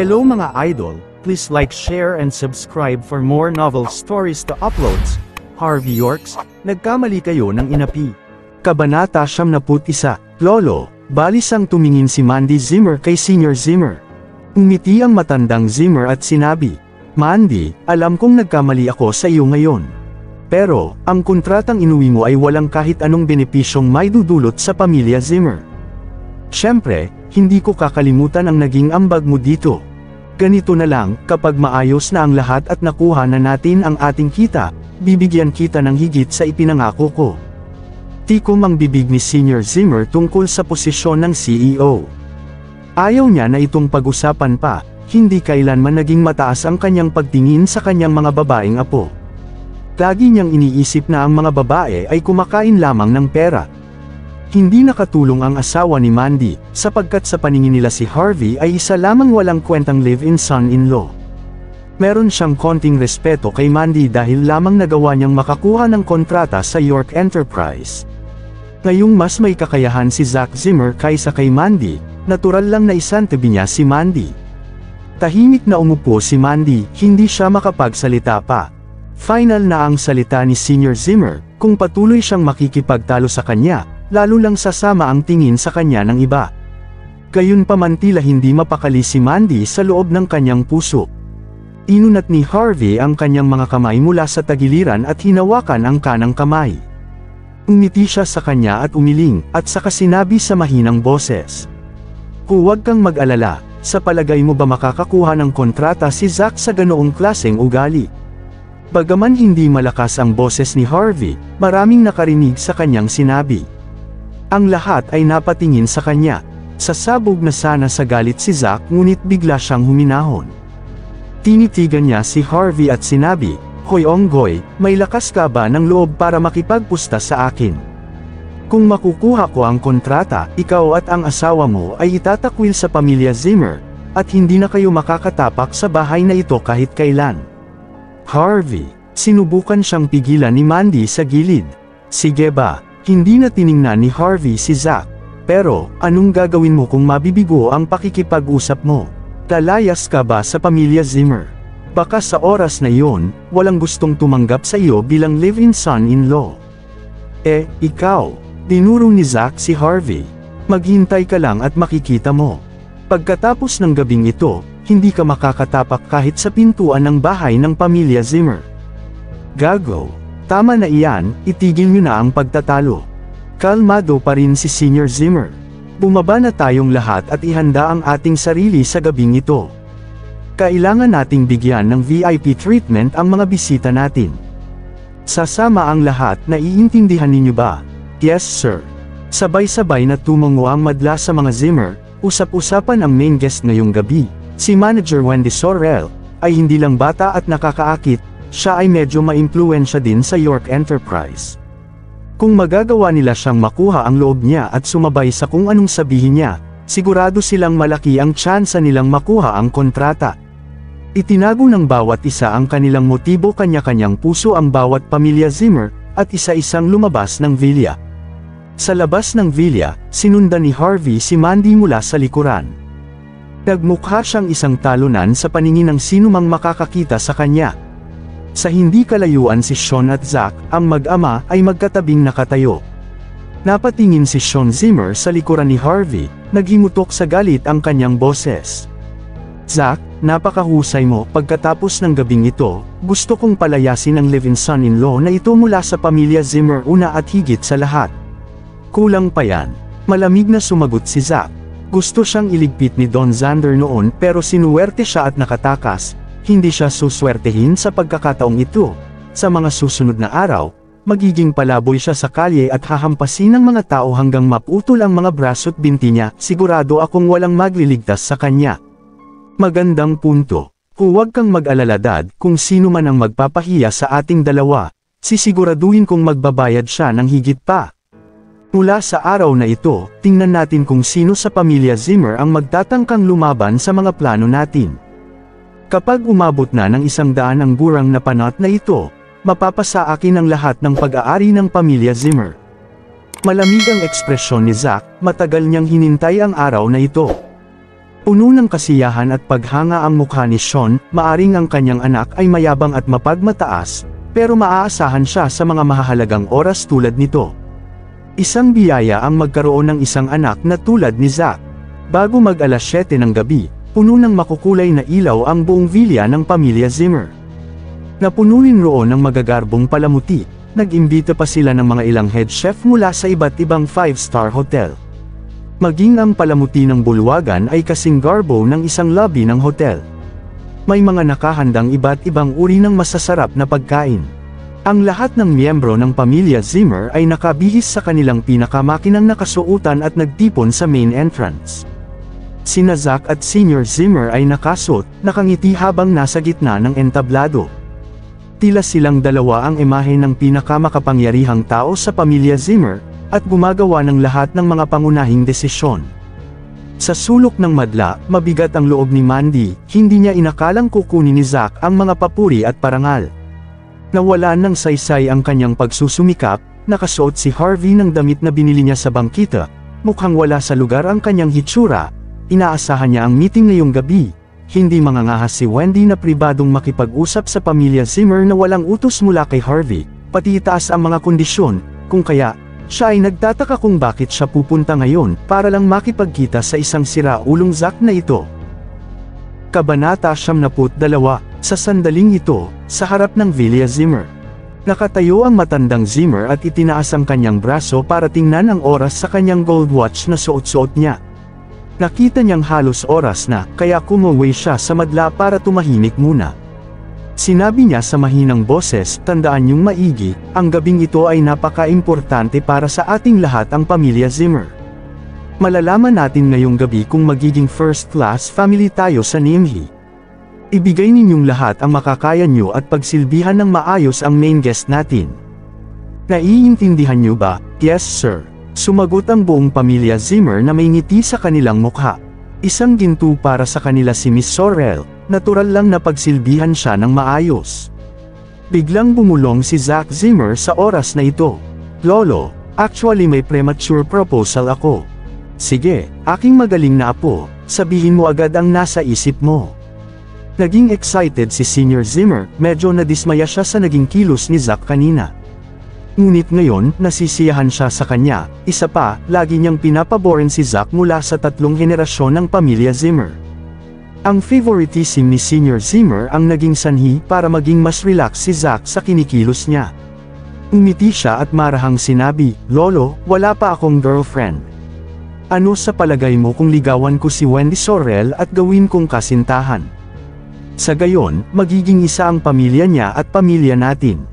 Hello mga idol, please like, share and subscribe for more novel stories to uploads. Harvey Yorks, nagkamali kayo ng inapi. Kabanata 71, Lolo, balisang tumingin si Mandy Zimmer kay Senior Zimmer. Umiti ang matandang Zimmer at sinabi, Mandy, alam kong nagkamali ako sa iyo ngayon. Pero, ang kontratang inuwi mo ay walang kahit anong benepisyong may dudulot sa pamilya Zimmer. Siyempre, hindi ko kakalimutan ang naging ambag mo dito. Ganito na lang, kapag maayos na ang lahat at nakuha na natin ang ating kita, bibigyan kita ng higit sa ipinangako ko. Tikom ang bibig ni Senior Zimmer tungkol sa posisyon ng CEO. Ayaw niya na itong pag-usapan pa, hindi kailanman naging mataas ang kanyang pagtingin sa kanyang mga babaeng apo. Lagi niyang iniisip na ang mga babae ay kumakain lamang ng pera. Hindi nakatulong ang asawa ni Mandy, sapagkat sa paningin nila si Harvey ay isa lamang walang kwentang live-in son-in-law. Meron siyang konting respeto kay Mandy dahil lamang nagawa niyang makakuha ng kontrata sa York Enterprise. Ngayong mas may kakayahan si Zack Zimmer kaysa kay Mandy, natural lang na isantabi niya si Mandy. Tahimik na umupo si Mandy, hindi siya makapagsalita pa. Final na ang salita ni Senior Zimmer, kung patuloy siyang makikipagtalo sa kanya, lalo lang sasama ang tingin sa kanya ng iba. Gayunpaman tila hindi mapakali si Mandy sa loob ng kanyang puso. Inunat ni Harvey ang kanyang mga kamay mula sa tagiliran at hinawakan ang kanang kamay. Umiti siya sa kanya at umiling, at saka sinabi sa mahinang boses, Huwag kang mag-alala, sa palagay mo ba makakakuha ng kontrata si Zack sa ganoong klaseng ugali? Bagaman hindi malakas ang boses ni Harvey, maraming nakarinig sa kanyang sinabi. Ang lahat ay napatingin sa kanya. Sasabog na sana sa galit si Zack ngunit bigla siyang huminahon. Tinitigan niya si Harvey at sinabi, Hoy Onggoy, may lakas ka ba ng loob para makipagpusta sa akin? Kung makukuha ko ang kontrata, ikaw at ang asawa mo ay itatakwil sa pamilya Zimmer, at hindi na kayo makakatapak sa bahay na ito kahit kailan. Harvey, sinubukan siyang pigilan ni Mandy sa gilid. Sige ba? Hindi na tiningnan ni Harvey si Zack. Pero, anong gagawin mo kung mabibigo ang pakikipag-usap mo? Lalayas ka ba sa pamilya Zimmer? Baka sa oras na iyon, walang gustong tumanggap sa iyo bilang live-in son-in-law. Ikaw, dinurong ni Zack si Harvey. Maghintay ka lang at makikita mo. Pagkatapos ng gabing ito, hindi ka makakatapak kahit sa pintuan ng bahay ng pamilya Zimmer. Gago. Tama na iyan, itigil niyo na ang pagtatalo. Kalmado pa rin si Senior Zimmer. Bumaba na tayong lahat at ihanda ang ating sarili sa gabing ito. Kailangan nating bigyan ng VIP treatment ang mga bisita natin. Sasama ang lahat, naiintindihan ninyo ba? Yes sir. Sabay-sabay na tumungo ang madla sa mga Zimmer, usap-usapan ang main guest ngayong gabi. Si Manager Wendy Sorrell, ay hindi lang bata at nakakaakit, siya ay medyo maimpluwensya din sa York Enterprise. Kung magagawa nila siyang makuha ang loob niya at sumabay sa kung anong sabihin niya, sigurado silang malaki ang tsansa nilang makuha ang kontrata. Itinago ng bawat isa ang kanilang motibo, kanya-kanyang puso ang bawat pamilya Zimmer, at isa-isang lumabas ng villa. Sa labas ng villa, sinundan ni Harvey si Mandy mula sa likuran. Nagmukha siyang isang talunan sa paningin ng sinumang makakakita sa kanya. Sa hindi kalayuan si Sean at Zack, ang mag-ama, ay magkatabing nakatayo. Napatingin si Sean Zimmer sa likuran ni Harvey, naghimutok sa galit ang kanyang boses. Zack, napakahusay mo. Pagkatapos ng gabing ito, gusto kong palayasin ang live-in son-in-law na ito mula sa pamilya Zimmer una at higit sa lahat. Kulang pa yan. Malamig na sumagot si Zack. Gusto siyang iligpit ni Don Zander noon pero sinuwerte siya at nakatakas. Hindi siya suswertehin sa pagkakataong ito. Sa mga susunod na araw, magiging palaboy siya sa kalye at hahampasin ng mga tao hanggang maputol ang mga braso't binti niya. Sigurado akong walang magliligtas sa kanya. Magandang punto. Huwag kang mag-alala dad, kung sino man ang magpapahiya sa ating dalawa, sisiguraduhin kong magbabayad siya ng higit pa. Mula sa araw na ito, tingnan natin kung sino sa pamilya Zimmer ang magtatangkang lumaban sa mga plano natin. Kapag umabot na ng 100 ang burang na panat na ito, mapapasa akin ang lahat ng pag-aari ng pamilya Zimmer. Malamig ang ekspresyon ni Zack, matagal niyang hinintay ang araw na ito. Puno ng kasiyahan at paghanga ang mukha ni Sean, maaring ang kanyang anak ay mayabang at mapagmataas, pero maaasahan siya sa mga mahahalagang oras tulad nito. Isang biyaya ang magkaroon ng isang anak na tulad ni Zack. Bago mag alas 7 ng gabi, puno ng makukulay na ilaw ang buong villa ng pamilya Zimmer. Napuno rin roon ng magagarbong palamuti, nag-imbita pa sila ng mga ilang head chef mula sa iba't ibang 5-star hotel. Maging ang palamuti ng bulwagan ay kasing garbo ng isang lobby ng hotel. May mga nakahandang iba't ibang uri ng masasarap na pagkain. Ang lahat ng miyembro ng pamilya Zimmer ay nakabihis sa kanilang pinakamakinang nakasuotan at nagtipon sa main entrance. Sina Zack at Senior Zimmer ay nakasuot, nakangiti habang nasa gitna ng entablado. Tila silang dalawa ang imahe ng pinakamakapangyarihang tao sa pamilya Zimmer, at gumagawa ng lahat ng mga pangunahing desisyon. Sa sulok ng madla, mabigat ang loob ni Mandy, hindi niya inakalang kukunin ni Zack ang mga papuri at parangal. Nawalan ng saysay ang kanyang pagsusumikap, nakasuot si Harvey ng damit na binili niya sa bangkita, mukhang wala sa lugar ang kanyang hitsura, inaasahan niya ang meeting ngayong gabi. Hindi mangangahas si Wendy na pribadong makipag-usap sa pamilya Zimmer na walang utos mula kay Harvey, pati itaas ang mga kondisyon, kung kaya, siya ay nagtataka kung bakit siya pupunta ngayon para lang makipagkita sa isang siraulong Zack na ito. Kabanata 72, sa sandaling ito, sa harap ng Villa Zimmer. Nakatayo ang matandang Zimmer at itinaas ang kanyang braso para tingnan ang oras sa kanyang gold watch na suot-suot niya. Nakita niyang halos oras na, kaya kumuwi siya sa madla para tumahimik muna. Sinabi niya sa mahinang boses, tandaan niyong maigi, ang gabing ito ay napaka-importante para sa ating lahat ang pamilya Zimmer. Malalaman natin ngayong gabi kung magiging first-class family tayo sa Nimhi. Ibigay ninyong lahat ang makakaya niyo at pagsilbihan ng maayos ang main guest natin. Naiintindihan niyo ba? Yes sir. Sumagot ang buong pamilya Zimmer na may ngiti sa kanilang mukha. Isang ginto para sa kanila si Miss Sorrel, natural lang na pagsilbihan siya ng maayos. Biglang bumulong si Zack Zimmer sa oras na ito. Lolo, actually may premature proposal ako. Sige, aking magaling na apo, sabihin mo agad ang nasa isip mo. Naging excited si Senior Zimmer, medyo nadismaya siya sa naging kilos ni Zack kanina. Ngunit ngayon, nasisiyahan siya sa kanya. Isa pa, lagi niyang pinapaborin si Zack mula sa 3 henerasyon ng pamilya Zimmer. Ang favoritism ni Senior Zimmer ang naging sanhi para maging mas relax si Zack sa kinikilos niya. Umiti siya at marahang sinabi, Lolo, wala pa akong girlfriend. Ano sa palagay mo kung ligawan ko si Wendy Sorrel at gawin kong kasintahan? Sa gayon, magiging isa ang pamilya niya at pamilya natin.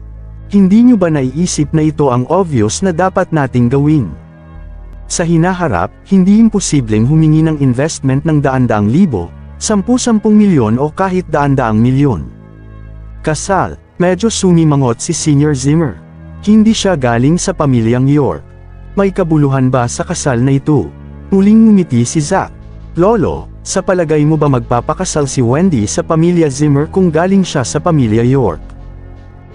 Hindi niyo ba naiisip na ito ang obvious na dapat nating gawin? Sa hinaharap, hindi imposibleng humingi ng investment ng daan-daang libo, 10-10 milyon o kahit daan-daang milyon. Kasal, medyo sumimangot si Senior Zimmer. Hindi siya galing sa pamilyang York. May kabuluhan ba sa kasal na ito? Muling ngumiti si Zack. Lolo, sa palagay mo ba magpapakasal si Wendy sa pamilya Zimmer kung galing siya sa pamilya York?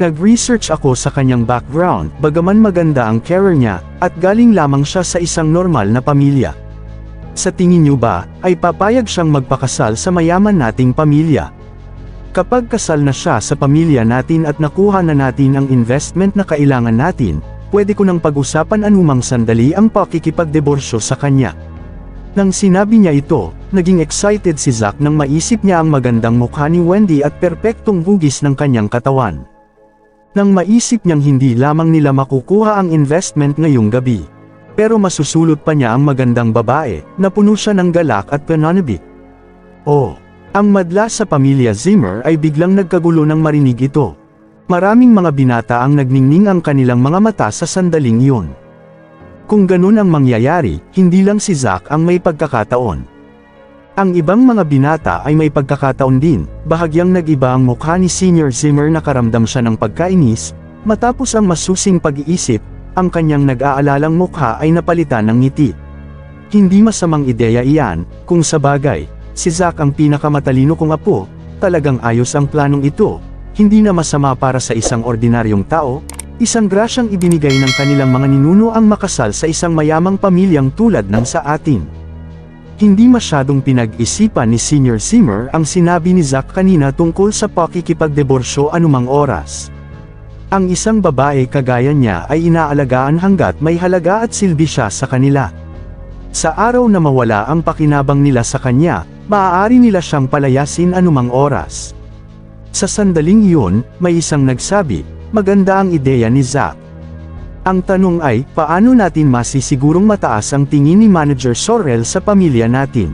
Nag-research ako sa kanyang background, bagaman maganda ang career niya, at galing lamang siya sa isang normal na pamilya. Sa tingin niyo ba, ay papayag siyang magpakasal sa mayaman nating pamilya? Kapag kasal na siya sa pamilya natin at nakuha na natin ang investment na kailangan natin, pwede ko nang pag-usapan anumang sandali ang pakikipagdiborsyo sa kanya. Nang sinabi niya ito, naging excited si Zack nang maisip niya ang magandang mukha ni Wendy at perpektong hugis ng kanyang katawan. Nang maisip niyang hindi lamang nila makukuha ang investment ngayong gabi, pero masusulot pa niya ang magandang babae, napuno siya ng galak at pananabik. Oh, ang madla sa pamilya Zimmer ay biglang nagkagulo nang marinig ito. Maraming mga binata ang nagningning ang kanilang mga mata sa sandaling iyon. Kung ganun ang mangyayari, hindi lang si Zack ang may pagkakataon. Ang ibang mga binata ay may pagkakataon din, bahagyang nag-iba ang mukha ni Senior Zimmer na karamdam siya ng pagkainis, matapos ang masusing pag-iisip, ang kanyang nag-aalalang mukha ay napalitan ng ngiti. Hindi masamang ideya iyan, kung sa bagay, si Zack ang pinakamatalino kong apo, talagang ayos ang planong ito, hindi na masama para sa isang ordinaryong tao, isang grasyang ibinigay ng kanilang mga ninuno ang makasal sa isang mayamang pamilyang tulad ng sa atin. Hindi masyadong pinag-isipan ni Senior Zimmer ang sinabi ni Zack kanina tungkol sa pakikipagdiborsyo anumang oras. Ang isang babae kagaya niya ay inaalagaan hanggat may halaga at silbi siya sa kanila. Sa araw na mawala ang pakinabang nila sa kanya, maaari nila siyang palayasin anumang oras. Sa sandaling iyon, may isang nagsabi, maganda ang ideya ni Zack. Ang tanong ay, paano natin masisigurong mataas ang tingin ni Manager Sorrell sa pamilya natin?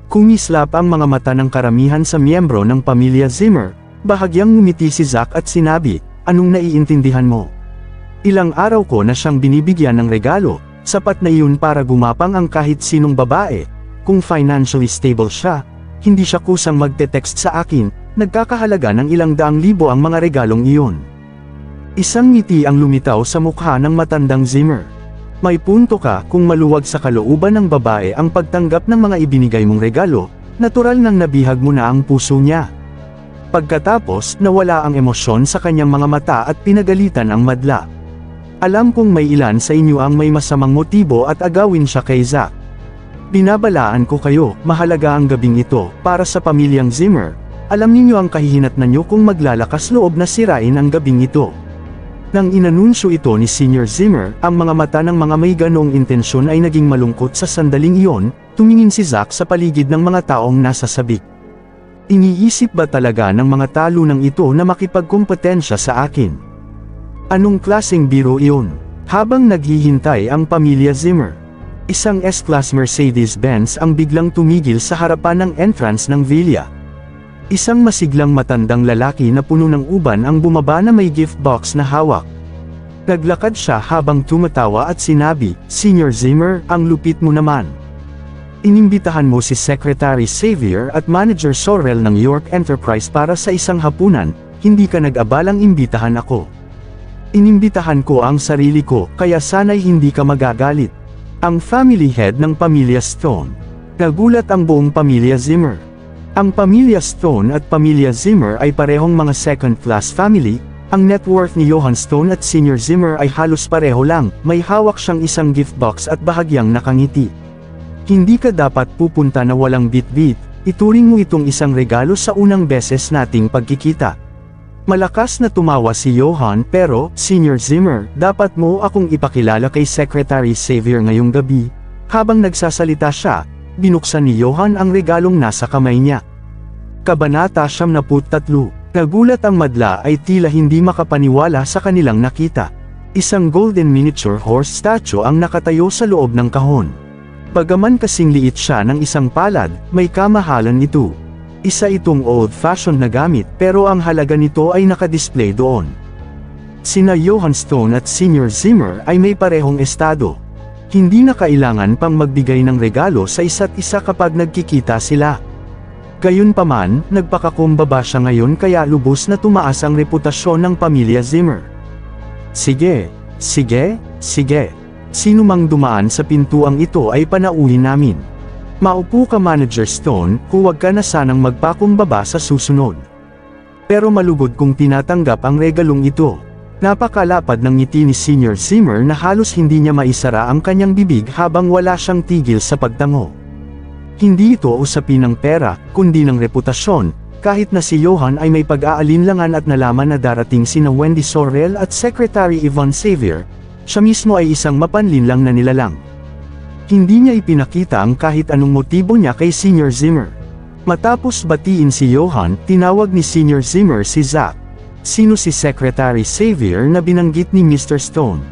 Kumislap ang mga mata ng karamihan sa miyembro ng pamilya Zimmer, bahagyang ngumiti si Zack at sinabi, anong naiintindihan mo? Ilang araw ko na siyang binibigyan ng regalo, sapat na iyon para gumapang ang kahit sinong babae. Kung financially stable siya, hindi siya kusang magte-text sa akin, nagkakahalaga ng ilang daang libo ang mga regalong iyon. Isang ngiti ang lumitaw sa mukha ng matandang Zimmer. May punto ka kung maluwag sa kalooban ng babae ang pagtanggap ng mga ibinigay mong regalo, natural nang nabihag mo na ang puso niya. Pagkatapos, nawala ang emosyon sa kanyang mga mata at pinagalitan ang madla. Alam kong may ilan sa inyo ang may masamang motibo at agawin siya kay Zack. Binabalaan ko kayo, mahalaga ang gabing ito, para sa pamilyang Zimmer. Alam ninyo ang kahihinatnan niyo kung maglalakas loob na sirain ang gabing ito. Nang inanunsyo ito ni Senior Zimmer, ang mga mata ng mga may ganoong intensyon ay naging malungkot sa sandaling iyon, tumingin si Zack sa paligid ng mga taong nasa sabik. Iniisip ba talaga ng mga talunang ito na makipagkumpetensya sa akin? Anong klaseng biro iyon? Habang naghihintay ang pamilya Zimmer, isang S-Class Mercedes-Benz ang biglang tumigil sa harapan ng entrance ng villa. Isang masiglang matandang lalaki na puno ng uban ang bumaba na may gift box na hawak. Naglakad siya habang tumatawa at sinabi, Senior Zimmer, ang lupit mo naman. Inimbitahan mo si Secretary Xavier at Manager Sorrell ng York Enterprise para sa isang hapunan, hindi ka nag-abalang imbitahan ako. Inimbitahan ko ang sarili ko, kaya sana'y hindi ka magagalit. Ang family head ng pamilya Stone. Nagulat ang buong pamilya Zimmer. Ang pamilya Stone at pamilya Zimmer ay parehong mga second-class family. Ang net worth ni Johann Stone at Senior Zimmer ay halos pareho lang, may hawak siyang isang gift box at bahagyang nakangiti. Hindi ka dapat pupunta na walang bit-bit, ituring mo itong isang regalo sa unang beses nating pagkikita. Malakas na tumawa si Johann pero, Senior Zimmer, dapat mo akong ipakilala kay Secretary Xavier ngayong gabi. Habang nagsasalita siya, binuksan ni Johann ang regalong nasa kamay niya. Kabanata 73. Nagulat ang madla ay tila hindi makapaniwala sa kanilang nakita. Isang golden miniature horse statue ang nakatayo sa loob ng kahon. Bagaman kasing liit siya ng isang palad, may kamahalan ito. Isa itong old-fashioned na gamit pero ang halaga nito ay nakadisplay doon. Sina Johann Stone at Senior Zimmer ay may parehong estado. Hindi na kailangan pang magbigay ng regalo sa isa't isa kapag nagkikita sila. Gayunpaman, nagpakakumbaba siya ngayon kaya lubos na tumaas ang reputasyon ng pamilya Zimmer. Sige, sige, sige. Sino mang dumaan sa pintuang ito ay panauhin namin. Maupo ka Manager Stone, huwag ka na sanang magpakumbaba sa susunod. Pero malugod kung tinatanggap ang regalong ito. Napakalapad ng ngiti ni Senior Zimmer na halos hindi niya maisara ang kanyang bibig habang wala siyang tigil sa pagtango. Hindi ito usapin ng pera, kundi ng reputasyon, kahit na si Johann ay may pag-aalinlangan at nalaman na darating sina Wendy Sorrell at Secretary Yvonne Xavier, siya mismo ay isang mapanlinlang na nilalang. Hindi niya ipinakita ang kahit anong motibo niya kay Senior Zimmer. Matapos batiin si Johann, tinawag ni Senior Zimmer si Zack. Sino si Secretary Xavier na binanggit ni Mr. Stone?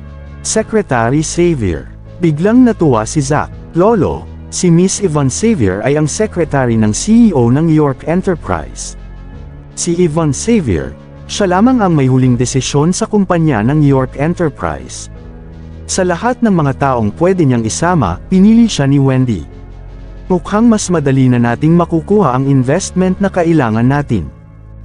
Secretary Xavier. Biglang natuwa si Zack. Lolo, si Miss Yvonne Xavier ay ang secretary ng CEO ng York Enterprise. Si Yvonne Xavier, siya lamang ang may huling desisyon sa kumpanya ng York Enterprise. Sa lahat ng mga taong pwede niyang isama, pinili siya ni Wendy. Mukhang mas madali na nating makukuha ang investment na kailangan natin.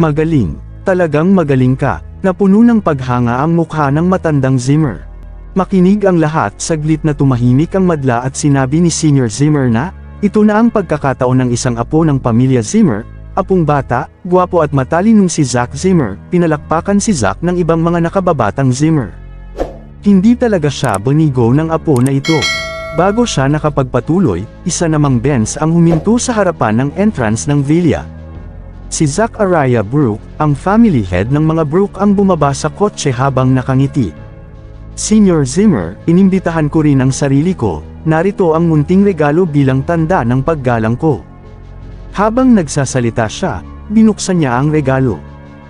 Magaling, talagang magaling ka, napuno ng paghanga ang mukha ng matandang Zimmer. Makinig ang lahat, saglit na tumahimik ang madla at sinabi ni Senior Zimmer na, ito na ang pagkakataon ng isang apo ng pamilya Zimmer, apong bata, gwapo at matalinong si Zack Zimmer, pinalakpakan si Zack ng ibang mga nakababatang Zimmer. Hindi talaga siya bonigo ng apo na ito. Bago siya nakapagpatuloy, isa namang Benz ang huminto sa harapan ng entrance ng villa. Si Zachariah Brooke, ang family head ng mga Brooke ang bumaba sa kotse habang nakangiti. Senior Zimmer, inimbitahan ko rin ang sarili ko, narito ang munting regalo bilang tanda ng paggalang ko. Habang nagsasalita siya, binuksan niya ang regalo.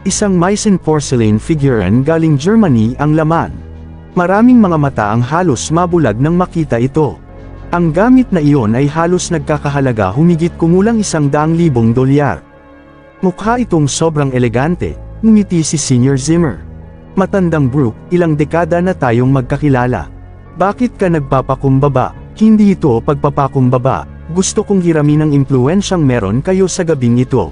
Isang Meissen porcelain figurine galing Germany ang laman. Maraming mga mata ang halos mabulag nang makita ito. Ang gamit na iyon ay halos nagkakahalaga humigit kumulang $100,000. Mukha itong sobrang elegante, ngumiti si Senior Zimmer. Matandang Brooke, ilang dekada na tayong magkakilala. Bakit ka nagpapakumbaba? Hindi ito pagpapakumbaba, gusto kong hiramin ang impluwensyang meron kayo sa gabing ito.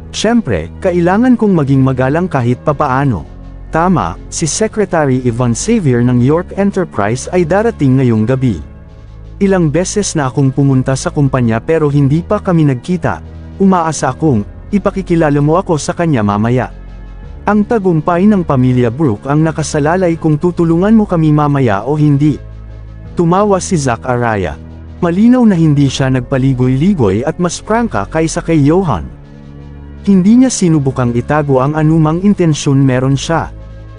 Siyempre, kailangan kong maging magalang kahit papaano. Tama, si Secretary Yvonne Xavier ng York Enterprise ay darating ngayong gabi. Ilang beses na akong pumunta sa kumpanya pero hindi pa kami nagkita. Umaasa akong, ipakikilala mo ako sa kanya mamaya. Ang tagumpay ng pamilya Brooke ang nakasalalay kung tutulungan mo kami mamaya o hindi. Tumawa si Zachariah. Malinaw na hindi siya nagpaligoy-ligoy at mas prangka kaysa kay Johan. Hindi niya sinubukang itago ang anumang intensyon meron siya.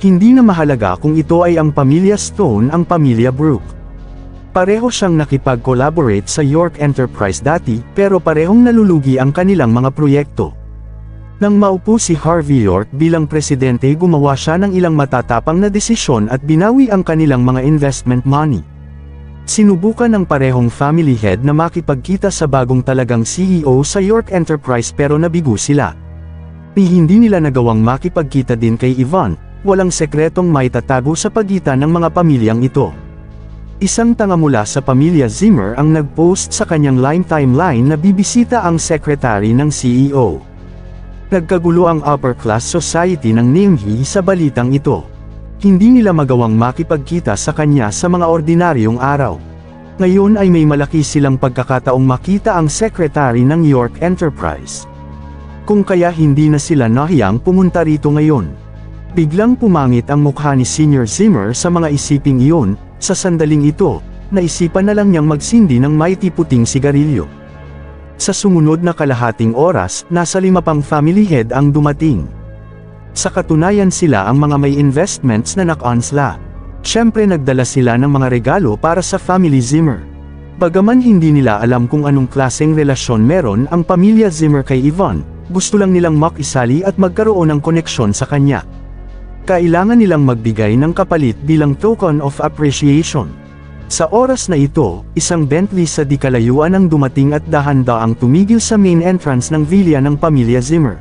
Hindi na mahalaga kung ito ay ang pamilya Stone ang pamilya Brooke. Pareho siyang nakipag-collaborate sa York Enterprise dati pero parehong nalulugi ang kanilang mga proyekto. Nang maupo si Harvey York bilang presidente gumawa siya ng ilang matatapang na desisyon at binawi ang kanilang mga investment money. Sinubukan ng parehong family head na makipagkita sa bagong talagang CEO sa York Enterprise pero nabigo sila. Hindi nila nagawang makipagkita din kay Yvonne, walang sekretong maitatago sa pagitan ng mga pamilyang ito. Isang tanga mula sa pamilya Zimmer ang nag-post sa kanyang Line timeline na bibisita ang secretary ng CEO. Nagkagulo ang upper-class society ng Nimhi sa balitang ito. Hindi nila magawang makipagkita sa kanya sa mga ordinaryong araw. Ngayon ay may malaki silang pagkakataong makita ang secretary ng York Enterprise. Kung kaya hindi na sila nahiyang pumunta rito ngayon. Biglang pumangit ang mukha ni Senior Zimmer sa mga isiping iyon, sa sandaling ito, naisipan na lang niyang magsindi ng mighty puting sigarilyo. Sa sumunod na kalahating oras, nasa 5 pang family head ang dumating. Sa katunayan sila ang mga may investments na nak-onsla. Siyempre nagdala sila ng mga regalo para sa family Zimmer. Bagaman hindi nila alam kung anong klaseng relasyon meron ang pamilya Zimmer kay Yvonne, gusto lang nilang makisali at magkaroon ng koneksyon sa kanya. Kailangan nilang magbigay ng kapalit bilang token of appreciation. Sa oras na ito, isang Bentley sa di kalayuan ang dumating at dahan-daang tumigil sa main entrance ng villa ng pamilya Zimmer.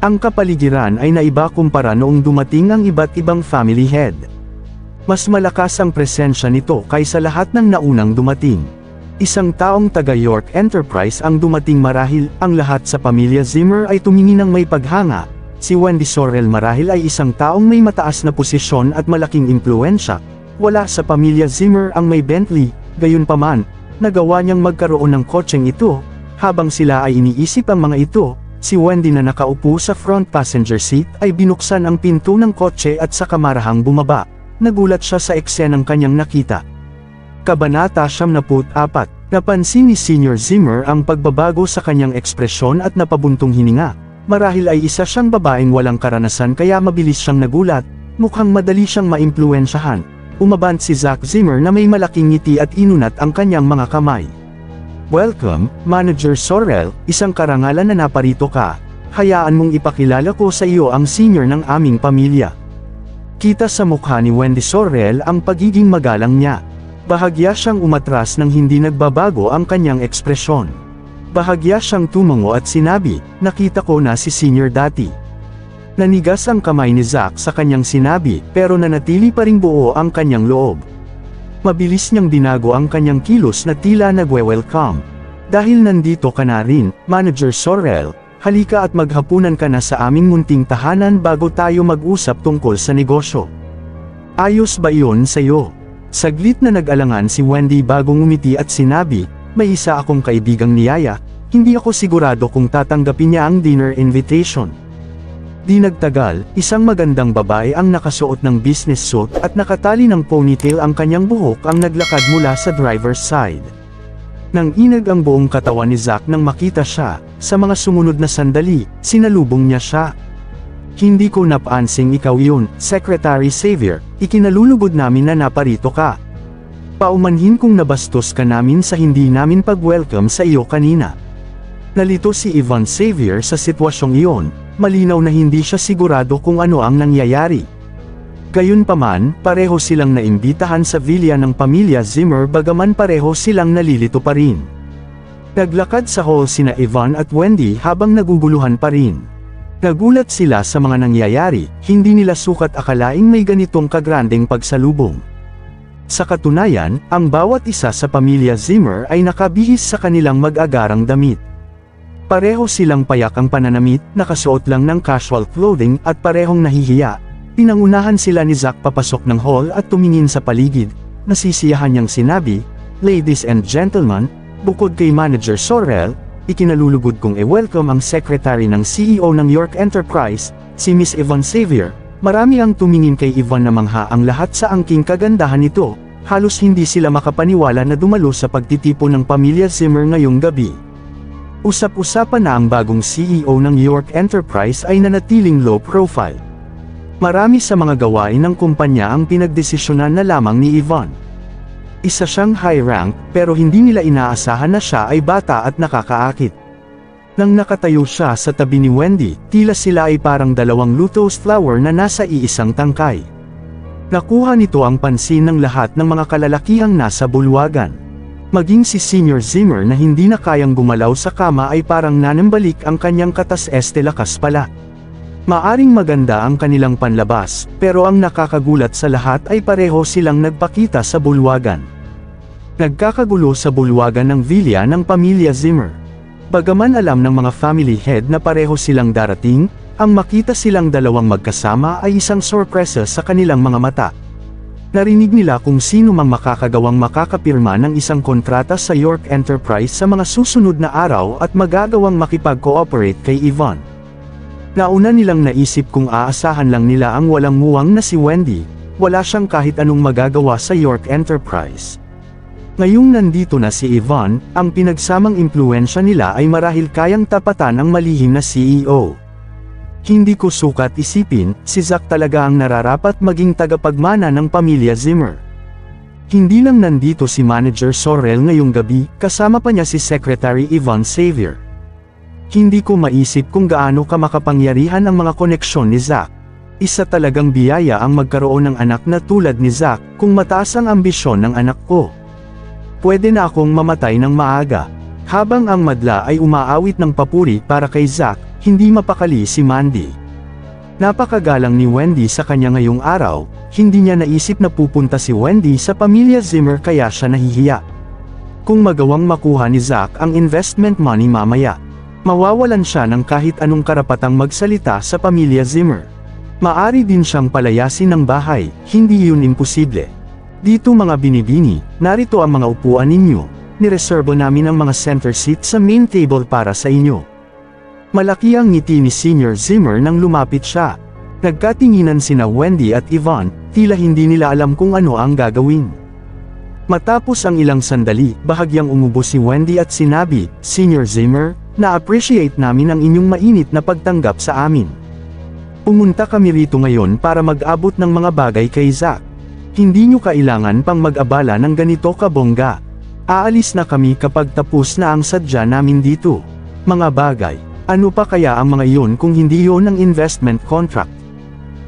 Ang kapaligiran ay naiba kumpara noong dumating ang iba't ibang family head. Mas malakas ang presensya nito kaysa lahat ng naunang dumating. Isang taong taga York Enterprise ang dumating marahil, ang lahat sa pamilya Zimmer ay tumingin ng may paghanga. Si Wendy Sorrell marahil ay isang taong may mataas na posisyon at malaking impluwensya. Wala sa pamilya Zimmer ang may Bentley, gayunpaman, nagawa niyang magkaroon ng kotseng ito. Habang sila ay iniisip ang mga ito, si Wendy na nakaupo sa front passenger seat ay binuksan ang pinto ng kotse at sa kamarahang bumaba. Nagulat siya sa eksenang kanyang nakita. Kabanata 74. Napansin ni Senior Zimmer ang pagbabago sa kanyang ekspresyon at napabuntong hininga. Marahil ay isa siyang babaeng walang karanasan kaya mabilis siyang nagulat, mukhang madali siyang maimpluwensyahan. Umabant si Zach Zimmer na may malaking ngiti at inunat ang kanyang mga kamay. Welcome, Manager Sorrell, isang karangalan na naparito ka. Hayaan mong ipakilala ko sa iyo ang senior ng aming pamilya. Kita sa mukha ni Wendy Sorrell ang pagiging magalang niya. Bahagya siyang umatras nang hindi nagbabago ang kanyang ekspresyon. Bahagya siyang tumango at sinabi, nakita ko na si senior dati. Nanigas ang kamay ni Zach sa kanyang sinabi, pero nanatili pa ring buo ang kanyang loob. Mabilis niyang binago ang kanyang kilos na tila nagwe-welcome. Dahil nandito ka na rin, Manager Sorrell, halika at maghapunan ka na sa aming munting tahanan bago tayo mag-usap tungkol sa negosyo. Ayos ba iyon sa'yo? Saglit na nag-alangan si Wendy bago ngumiti at sinabi, may isa akong kaibigang niyaya, hindi ako sigurado kung tatanggapin niya ang dinner invitation. Di nagtagal, isang magandang babae ang nakasuot ng business suit at nakatali ng ponytail ang kanyang buhok ang naglakad mula sa driver's side. Nang inag ang buong katawan ni Zack nang makita siya, sa mga sumunod na sandali, sinalubong niya siya. Hindi ko napansing ikaw yun, Secretary Xavier, ikinalulugod namin na naparito ka. Paumanhin kung nabastos ka namin sa hindi namin pag-welcome sa iyo kanina. Nalito si Yvonne Xavier sa sitwasyong iyon, malinaw na hindi siya sigurado kung ano ang nangyayari. Gayunpaman, pareho silang naimbitahan sa villa ng pamilya Zimmer bagaman pareho silang nalilito pa rin. Naglakad sa hall sina Yvonne at Wendy habang naguguluhan pa rin. Nagulat sila sa mga nangyayari, hindi nila sukat akalaing may ganitong kagrandeng pagsalubong. Sa katunayan, ang bawat isa sa pamilya Zimmer ay nakabihis sa kanilang mag-agarang damit. Pareho silang payak ang pananamit, nakasuot lang ng casual clothing at parehong nahihiya. Pinangunahan sila ni Zack papasok ng hall at tumingin sa paligid. Nasisiyahan niyang sinabi, "Ladies and gentlemen, bukod kay Manager Sorrell, ikinalulugod kong i-welcome ang secretary ng CEO ng York Enterprise, si Miss Yvonne Xavier." Marami ang tumingin kay Yvonne na mangha ang lahat sa angking kagandahan nito. Halos hindi sila makapaniwala na dumalo sa pagtitipon ng pamilya Zimmer ngayong gabi. Usap-usapan na ang bagong CEO ng York Enterprise ay nanatiling low profile. Marami sa mga gawain ng kumpanya ang pinagdesisyonan na lamang ni Yvonne. Isa siyang high rank pero hindi nila inaasahan na siya ay bata at nakakaakit. Nang nakatayo siya sa tabi ni Wendy, tila sila ay parang dalawang lotus flower na nasa iisang tangkay. Nakuha nito ang pansin ng lahat ng mga kalalakihang nasa bulwagan. Maging si Senior Zimmer na hindi na kayang gumalaw sa kama ay parang nanambalik ang kanyang katas lakas pala. Maaring maganda ang kanilang panlabas, pero ang nakakagulat sa lahat ay pareho silang nagpakita sa bulwagan. Nagkakagulo sa bulwagan ng villa ng pamilya Zimmer. Bagaman alam ng mga family head na pareho silang darating, ang makita silang dalawang magkasama ay isang sorpresa sa kanilang mga mata. Narinig nila kung sino mang makakagawang makakapirma ng isang kontrata sa York Enterprise sa mga susunod na araw at magagawang makipag-cooperate kay Yvonne. Nauna nilang naisip kung aasahan lang nila ang walang muwang na si Wendy, wala siyang kahit anong magagawa sa York Enterprise. Ngayong nandito na si Yvonne, ang pinagsamang impluwensya nila ay marahil kayang tapatan ang malihim na CEO. Hindi ko sukat isipin, si Zack talaga ang nararapat maging tagapagmana ng pamilya Zimmer. Hindi lang nandito si Manager Sorrell ngayong gabi, kasama pa niya si Secretary Yvonne Xavier. Hindi ko maisip kung gaano ka makapangyarihan ang mga koneksyon ni Zack. Isa talagang biyaya ang magkaroon ng anak na tulad ni Zack, kung mataas ang ambisyon ng anak ko. Pwede na akong mamatay ng maaga. Habang ang madla ay umaawit ng papuri para kay Zack, hindi mapakali si Mandy. Napakagalang ni Wendy sa kanya ngayong araw, hindi niya naisip na pupunta si Wendy sa pamilya Zimmer kaya siya nahihiya. Kung magawang makuha ni Zack ang investment money mamaya, mawawalan siya ng kahit anong karapatang magsalita sa pamilya Zimmer. Maari din siyang palayasin ng bahay, hindi yun imposible. Dito mga binibini, narito ang mga upuan ninyo, nireserbo namin ang mga center seat sa main table para sa inyo. Malaki ang ngiti ni Senior Zimmer nang lumapit siya. Nagkatinginan sina Wendy at Yvonne, tila hindi nila alam kung ano ang gagawin. Matapos ang ilang sandali, bahagyang umubo si Wendy at sinabi, "Senior Zimmer, na-appreciate namin ang inyong mainit na pagtanggap sa amin. Pumunta kami rito ngayon para mag-abot ng mga bagay kay Zack. Hindi nyo kailangan pang mag-abala ng ganito kabongga. Aalis na kami kapag tapos na ang sadya namin dito. Mga bagay. Ano pa kaya ang mga iyon kung hindi yon ang investment contract?"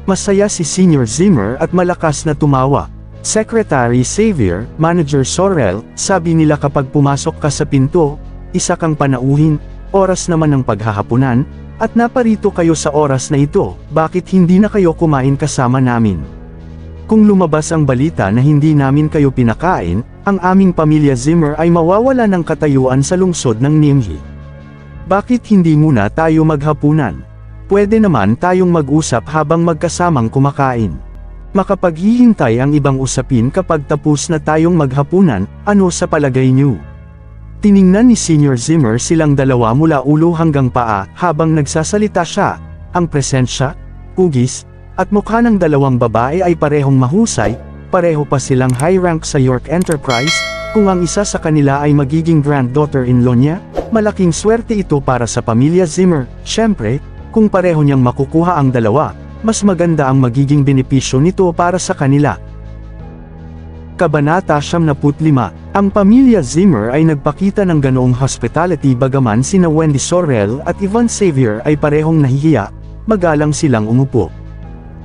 Masaya si Senior Zimmer at malakas na tumawa. "Secretary Xavier, Manager Sorrell, sabi nila kapag pumasok ka sa pinto, isa kang panauhin, oras naman ng paghahapunan, at naparito kayo sa oras na ito, bakit hindi na kayo kumain kasama namin? Kung lumabas ang balita na hindi namin kayo pinakain, ang aming pamilya Zimmer ay mawawala ng katayuan sa lungsod ng Nimhi. Bakit hindi muna tayo maghapunan? Pwede naman tayong mag-usap habang magkasamang kumakain. Makapaghihintay ang ibang usapin kapag tapos na tayong maghapunan, ano sa palagay niyo?" Tiningnan ni Senior Zimmer silang dalawa mula ulo hanggang paa, habang nagsasalita siya, Ang presensya, hugis, at mukha ng dalawang babae ay parehong mahusay, pareho pa silang high rank sa York Enterprise. Kung ang isa sa kanila ay magiging granddaughter-in-law niya, malaking swerte ito para sa pamilya Zimmer. Siyempre, kung pareho niyang makukuha ang dalawa, mas maganda ang magiging benepisyo nito para sa kanila. Kabanata 75. Ang pamilya Zimmer ay nagpakita ng ganoong hospitality bagaman sina Wendy Sorrell at Yvonne Xavier ay parehong nahihiya, magalang silang umupo.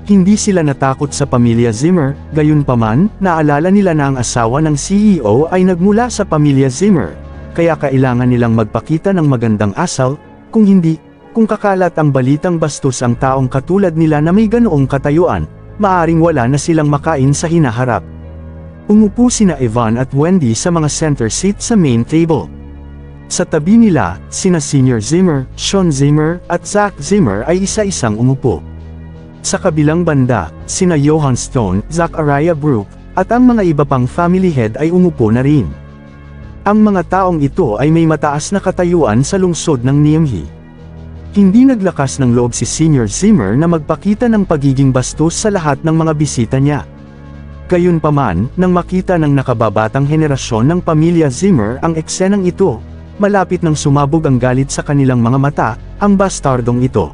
Hindi sila natakot sa pamilya Zimmer, gayunpaman, naalala nila na ang asawa ng CEO ay nagmula sa pamilya Zimmer, kaya kailangan nilang magpakita ng magandang asal, kung hindi, kung kakalat ang balitang bastos ang taong katulad nila na may ganoong katayuan, maaring wala na silang makain sa hinaharap. Umupo sina Yvonne at Wendy sa mga center seat sa main table. Sa tabi nila, sina Senior Zimmer, Sean Zimmer, at Zach Zimmer ay isa-isang umupo. Sa kabilang banda, sina Johan Stone, Zachariah Brooke, at ang mga iba pang family head ay umupo na rin. Ang mga taong ito ay may mataas na katayuan sa lungsod ng Nimhi. Hindi naglakas ng loob si Senior Zimmer na magpakita ng pagiging bastos sa lahat ng mga bisita niya. Gayunpaman, nang makita ng nakababatang henerasyon ng pamilya Zimmer ang eksenang ito, malapit nang sumabog ang galit sa kanilang mga mata, ang bastardong ito.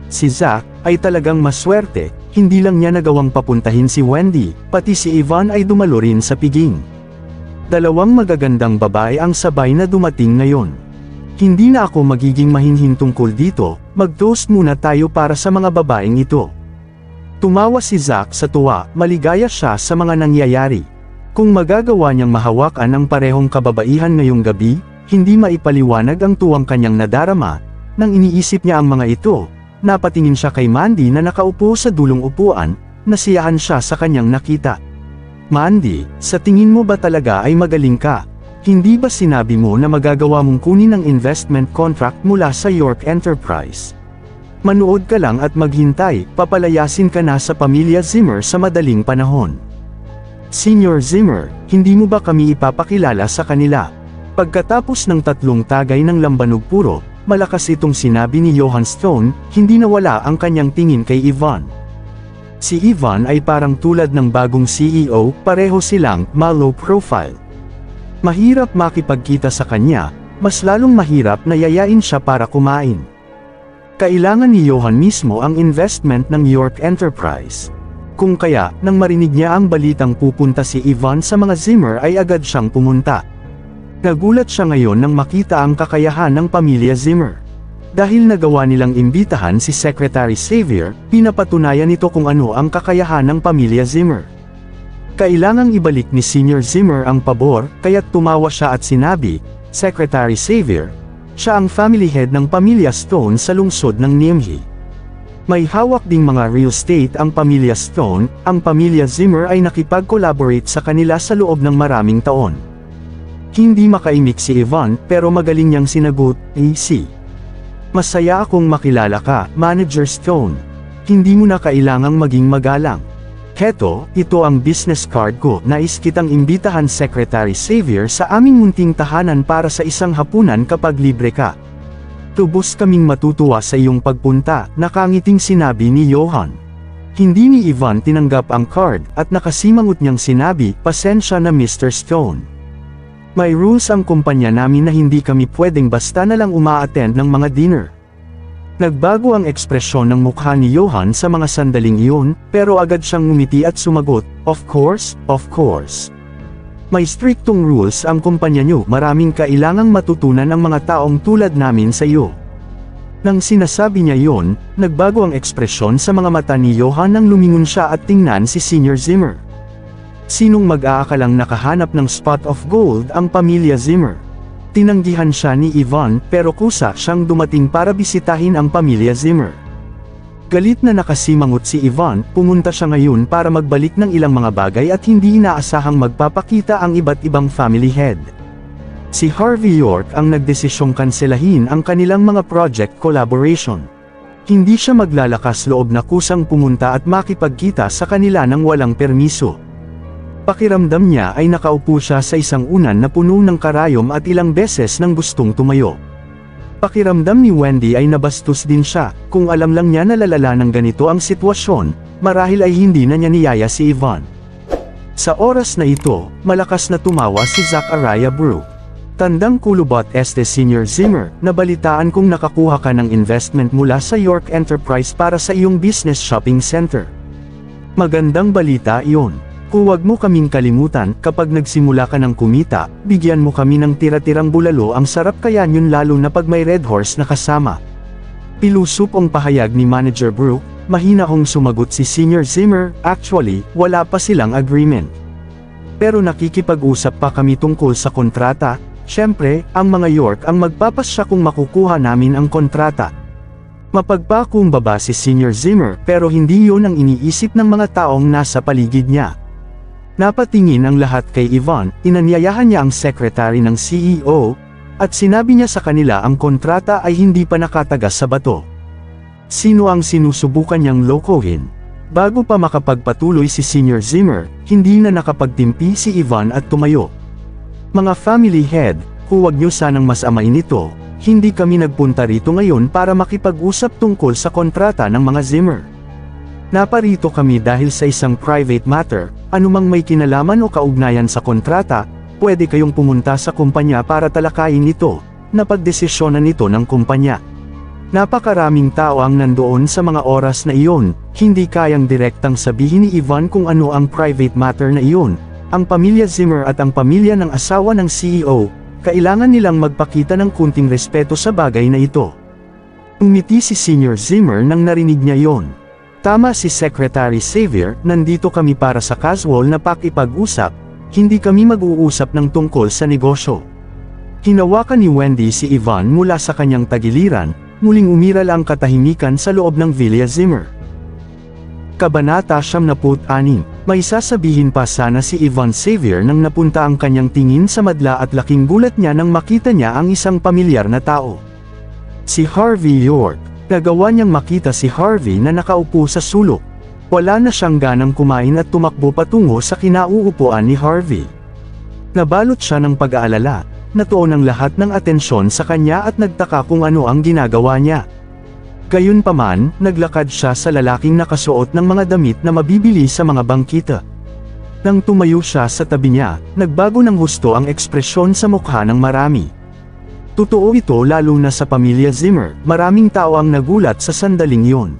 Si Zach ay talagang maswerte, hindi lang niya nagawang papuntahin si Wendy, pati si Yvonne ay dumalo rin sa piging. Dalawang magagandang babae ang sabay na dumating ngayon. Hindi na ako magiging mahinhin tungkol dito, mag-toast muna tayo para sa mga babaeng ito. Tumawa si Zach sa tuwa, maligaya siya sa mga nangyayari. Kung magagawa niyang mahawakan ang parehong kababaihan ngayong gabi, hindi maipaliwanag ang tuwang kanyang nadarama. Nang iniisip niya ang mga ito, napatingin siya kay Mandy na nakaupo sa dulong upuan, nasiyahan siya sa kanyang nakita. Mandy, sa tingin mo ba talaga ay magaling ka? Hindi ba sinabi mo na magagawa mong kunin ang investment contract mula sa York Enterprise? Manood ka lang at maghintay, papalayasin ka na sa pamilya Zimmer sa madaling panahon. Senior Zimmer, hindi mo ba kami ipapakilala sa kanila? Pagkatapos ng 3 tagay ng lambanog puro, malakas itong sinabi ni Johan Stone, hindi nawala ang kanyang tingin kay Yvonne. Si Yvonne ay parang tulad ng bagong CEO, pareho silang low profile. Mahirap makipagkita sa kanya, mas lalong mahirap na yayain siya para kumain. Kailangan ni Johan mismo ang investment ng York Enterprise. Kung kaya, nang marinig niya ang balitang pupunta si Yvonne sa mga Zimmer ay agad siyang pumunta. Nagulat siya ngayon nang makita ang kakayahan ng pamilya Zimmer. Dahil nagawa nilang imbitahan si Secretary Xavier, pinapatunayan nito kung ano ang kakayahan ng pamilya Zimmer. Kailangang ibalik ni Senior Zimmer ang pabor, kaya't tumawa siya at sinabi, Secretary Xavier, siya ang family head ng pamilya Stone sa lungsod ng Nimhi. May hawak ding mga real estate ang pamilya Stone, ang pamilya Zimmer ay nakipag-collaborate sa kanila sa loob ng maraming taon. Hindi makaimik si Yvonne pero magaling niyang sinagot, AC. Masaya akong makilala ka, Manager Stone. Hindi mo na kailangang maging magalang. Heto, ito ang business card ko, nais kitang imbitahan Secretary Xavier sa aming munting tahanan para sa isang hapunan kapag libre ka. Tubos kaming matutuwa sa iyong pagpunta, nakangiting sinabi ni Johan. Hindi ni Yvonne tinanggap ang card, at nakasimangot niyang sinabi, pasensya na Mr. Stone. May rules ang kumpanya namin na hindi kami pwedeng basta na lang uma-attend ng mga dinner. Nagbago ang ekspresyon ng mukha ni Johan sa mga sandaling iyon, pero agad siyang ngumiti at sumagot, of course, of course. May striktong rules ang kumpanya niyo, maraming kailangang matutunan ang mga taong tulad namin sa iyo. Nang sinasabi niya yon, nagbago ang ekspresyon sa mga mata ni Johan nang lumingon siya at tingnan si Senior Zimmer. Sinong mag-aakalang nakahanap ng spot of gold ang pamilya Zimmer? Tinanggihan siya ni Yvonne pero kusa siyang dumating para bisitahin ang pamilya Zimmer. Galit na nakasimangot si Yvonne, pumunta siya ngayon para magbalik ng ilang mga bagay at hindi inaasahang magpapakita ang iba't ibang family head. Si Harvey York ang nagdesisyong kanselahin ang kanilang mga project collaboration. Hindi siya maglalakas loob na kusang pumunta at makipagkita sa kanila nang walang permiso. Pakiramdam niya ay nakaupo siya sa isang unan na puno ng karayom at ilang beses nang gustong tumayo. Pakiramdam ni Wendy ay nabastos din siya, kung alam lang niya na lalala ng ganito ang sitwasyon, marahil ay hindi na niya niyaya si Yvonne. Sa oras na ito, malakas na tumawa si Zachariah Brooke. Tandang kulubot este Senior Zimmer, nabalitaan kong nakakuha ka ng investment mula sa York Enterprise para sa iyong business shopping center. Magandang balita iyon. Huwag mo kaming kalimutan, kapag nagsimula ka ng kumita, bigyan mo kami ng tira-tirang bulalo, ang sarap kaya yun lalo na pag may Red Horse na kasama. Pilusup ang pahayag ni Manager Brooke, mahina hong sumagot si Senior Zimmer, actually, wala pa silang agreement. Pero nakikipag-usap pa kami tungkol sa kontrata, syempre, ang mga York ang magpapasya kung makukuha namin ang kontrata. Mapagpakumbaba si Senior Zimmer, pero hindi yun ang iniisip ng mga taong nasa paligid niya. Napatingin ang lahat kay Yvonne, inanyayahan niya ang secretary ng CEO, at sinabi niya sa kanila ang kontrata ay hindi pa nakatagas sa bato. Sino ang sinusubukan niyang lokohin? Bago pa makapagpatuloy si Senior Zimmer, hindi na nakapagtimpi si Yvonne at tumayo. Mga family head, huwag niyo sanang masamain ito, hindi kami nagpunta rito ngayon para makipag-usap tungkol sa kontrata ng mga Zimmer. Naparito kami dahil sa isang private matter, anumang may kinalaman o kaugnayan sa kontrata, pwede kayong pumunta sa kumpanya para talakayin ito, na pagdesisyonan nito ng kumpanya. Napakaraming tao ang nandoon sa mga oras na iyon, hindi kayang direktang sabihin ni Yvonne kung ano ang private matter na iyon. Ang pamilya Zimmer at ang pamilya ng asawa ng CEO, kailangan nilang magpakita ng kunting respeto sa bagay na ito. Umiti si Senior Zimmer nang narinig niya yon. Tama si Secretary Xavier, nandito kami para sa casual na pakipag-usap, hindi kami mag-uusap ng tungkol sa negosyo. Hinawakan ni Wendy si Yvonne mula sa kanyang tagiliran, muling umiral ang katahimikan sa loob ng Villa Zimmer. Kabanata 76, may sasabihin pa sana si Yvonne Xavier nang napunta ang kanyang tingin sa madla at laking gulat niya nang makita niya ang isang pamilyar na tao. Si Harvey York. Nagawa niyang makita si Harvey na nakaupo sa sulok. Wala na siyang ganang kumain at tumakbo patungo sa kinauupuan ni Harvey. Nabalot siya ng pag-aalala, natuon ang lahat ng atensyon sa kanya at nagtaka kung ano ang ginagawa niya. Gayunpaman, naglakad siya sa lalaking nakasuot ng mga damit na mabibili sa mga bangkita. Nang tumayo siya sa tabi niya, nagbago ng husto ang ekspresyon sa mukha ng marami. Totoo ito lalo na sa pamilya Zimmer, maraming tao ang nagulat sa sandaling yon.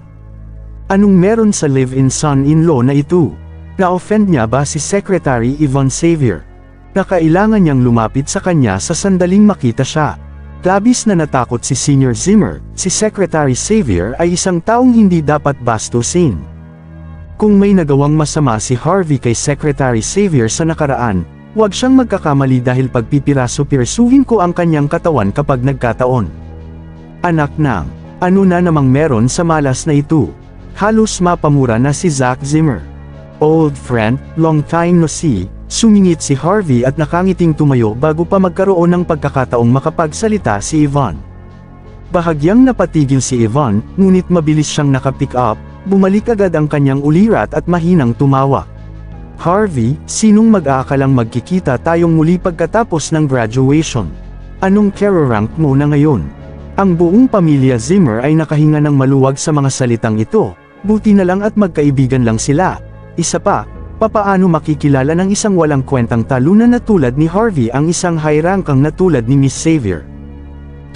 Anong meron sa live-in son-in-law na ito? Na-offend niya ba si Secretary Yvonne Xavier? Na kailangan niyang lumapit sa kanya sa sandaling makita siya. Labis na natakot si Senior Zimmer, si Secretary Xavier ay isang taong hindi dapat bastusin. Kung may nagawang masama si Harvey kay Secretary Xavier sa nakaraan, huwag siyang magkakamali dahil pagpipiraso-pirasuhin ko ang kanyang katawan kapag nagkataon. Anak nang, ano na namang meron sa malas na ito? Halos mapamura na si Zach Zimmer. Old friend, long time no see, sumingit si Harvey at nakangiting tumayo bago pa magkaroon ng pagkakataong makapagsalita si Yvonne. Bahagyang napatigil si Yvonne, ngunit mabilis siyang nakapick up, bumalik agad ang kanyang ulirat at mahinang tumawa. Harvey, sinong mag-aakalang magkikita tayong muli pagkatapos ng graduation? Anong career rank mo na ngayon? Ang buong pamilya Zimmer ay nakahinga ng maluwag sa mga salitang ito, buti na lang at magkaibigan lang sila. Isa pa, papaano makikilala ng isang walang kwentang talunan na tulad ni Harvey ang isang high-rankang na tulad ni Miss Xavier?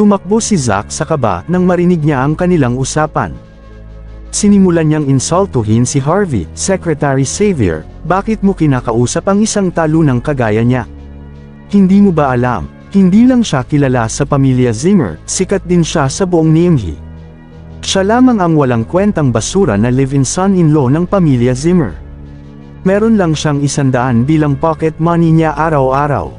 Tumakbo si Zach sa kaba nang marinig niya ang kanilang usapan. Sinimulan niyang insultuhin si Harvey, Secretary Xavier, bakit mo kinakausap ang isang talunang kagaya niya? Hindi mo ba alam, hindi lang siya kilala sa pamilya Zimmer, sikat din siya sa buong Nimhi. Siya lamang ang walang kwentang basura na live-in son-in-law ng pamilya Zimmer. Meron lang siyang 100 bilang pocket money niya araw-araw.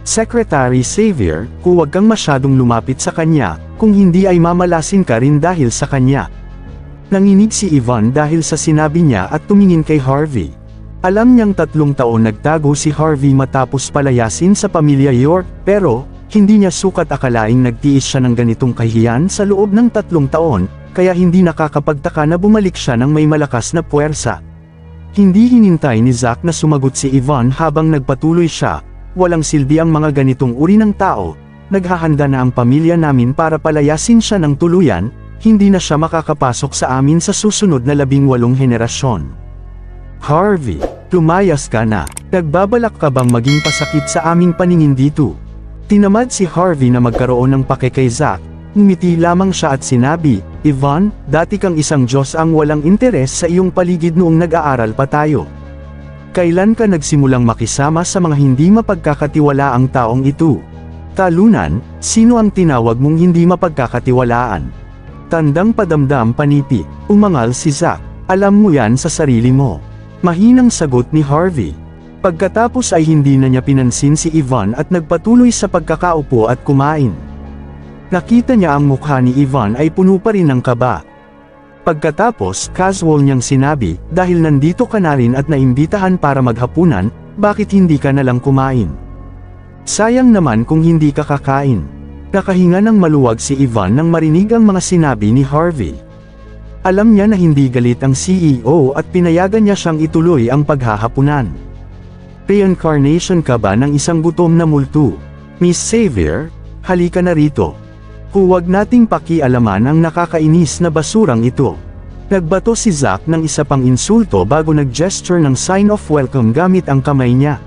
Secretary Xavier, huwag kang masyadong lumapit sa kanya, kung hindi ay mamalasin ka rin dahil sa kanya. Nanginig si Yvonne dahil sa sinabi niya at tumingin kay Harvey. Alam niyang 3 taon nagtago si Harvey matapos palayasin sa pamilya York, pero, hindi niya sukat akalaing nagtiis siya ng ganitong kahihiyan sa loob ng 3 taon, kaya hindi nakakapagtaka na bumalik siya ng may malakas na puwersa. Hindi hinintay ni Zach na sumagot si Yvonne habang nagpatuloy siya, walang silbi ang mga ganitong uri ng tao, naghahanda na ang pamilya namin para palayasin siya ng tuluyan, hindi na siya makakapasok sa amin sa susunod na 18 henerasyon. Harvey, lumayas ka na. Nagbabalak ka bang maging pasakit sa aming paningin dito? Tinamad si Harvey na magkaroon ng pake kay Zack, ngumiti lamang siya at sinabi, Yvonne, dati kang isang Diyos ang walang interes sa iyong paligid noong nag-aaral pa tayo. Kailan ka nagsimulang makisama sa mga hindi mapagkakatiwalaang taong ito? Talunan, sino ang tinawag mong hindi mapagkakatiwalaan? Tandang padamdam panipi, umangal si Zack, alam mo yan sa sarili mo. Mahinang sagot ni Harvey. Pagkatapos ay hindi na niya pinansin si Yvonne at nagpatuloy sa pagkakaupo at kumain. Nakita niya ang mukha ni Yvonne ay puno pa rin ng kaba. Pagkatapos, casual niyang sinabi, dahil nandito ka na rin at naimbitahan para maghapunan, bakit hindi ka nalang kumain? Sayang naman kung hindi ka kakain. Nakahinga ng maluwag si Yvonne nang marinig ang mga sinabi ni Harvey. Alam niya na hindi galit ang CEO at pinayagan niya siyang ituloy ang paghahapunan. Reincarnation ka ba ng isang gutom na multo? Miss Xavier, halika na rito. Huwag nating pakialaman ang nakakainis na basurang ito. Nagbato si Zack ng isa pang insulto bago nag-gesture ng sign of welcome gamit ang kamay niya.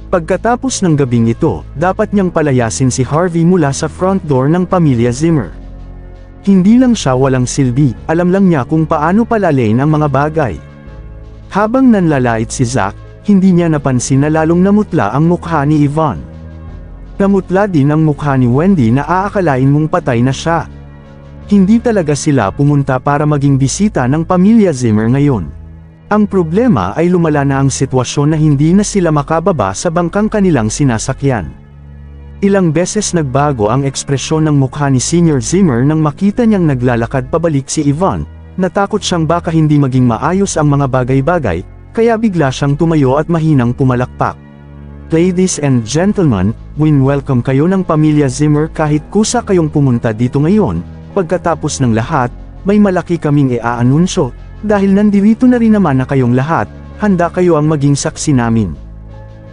Pagkatapos ng gabing ito, dapat niyang palayasin si Harvey mula sa front door ng pamilya Zimmer. Hindi lang siya walang silbi, alam lang niya kung paano palalain ang mga bagay. Habang nanlalait si Zack, hindi niya napansin na lalong namutla ang mukha ni Yvonne. Namutla din ang mukha ni Wendy na aakalain mong patay na siya. Hindi talaga sila pumunta para maging bisita ng pamilya Zimmer ngayon. Ang problema ay lumala na ang sitwasyon na hindi na sila makababa sa bangkang kanilang sinasakyan. Ilang beses nagbago ang ekspresyon ng mukha ni Senior Zimmer nang makita niyang naglalakad pabalik si Yvonne, natakot siyang baka hindi maging maayos ang mga bagay-bagay, kaya bigla siyang tumayo at mahinang pumalakpak. Ladies and gentlemen, welcome kayo ng pamilya Zimmer kahit kusa kayong pumunta dito ngayon, pagkatapos ng lahat, may malaki kaming iaanunsyo. Dahil nandito na rin naman na kayong lahat, handa kayo ang maging saksi namin.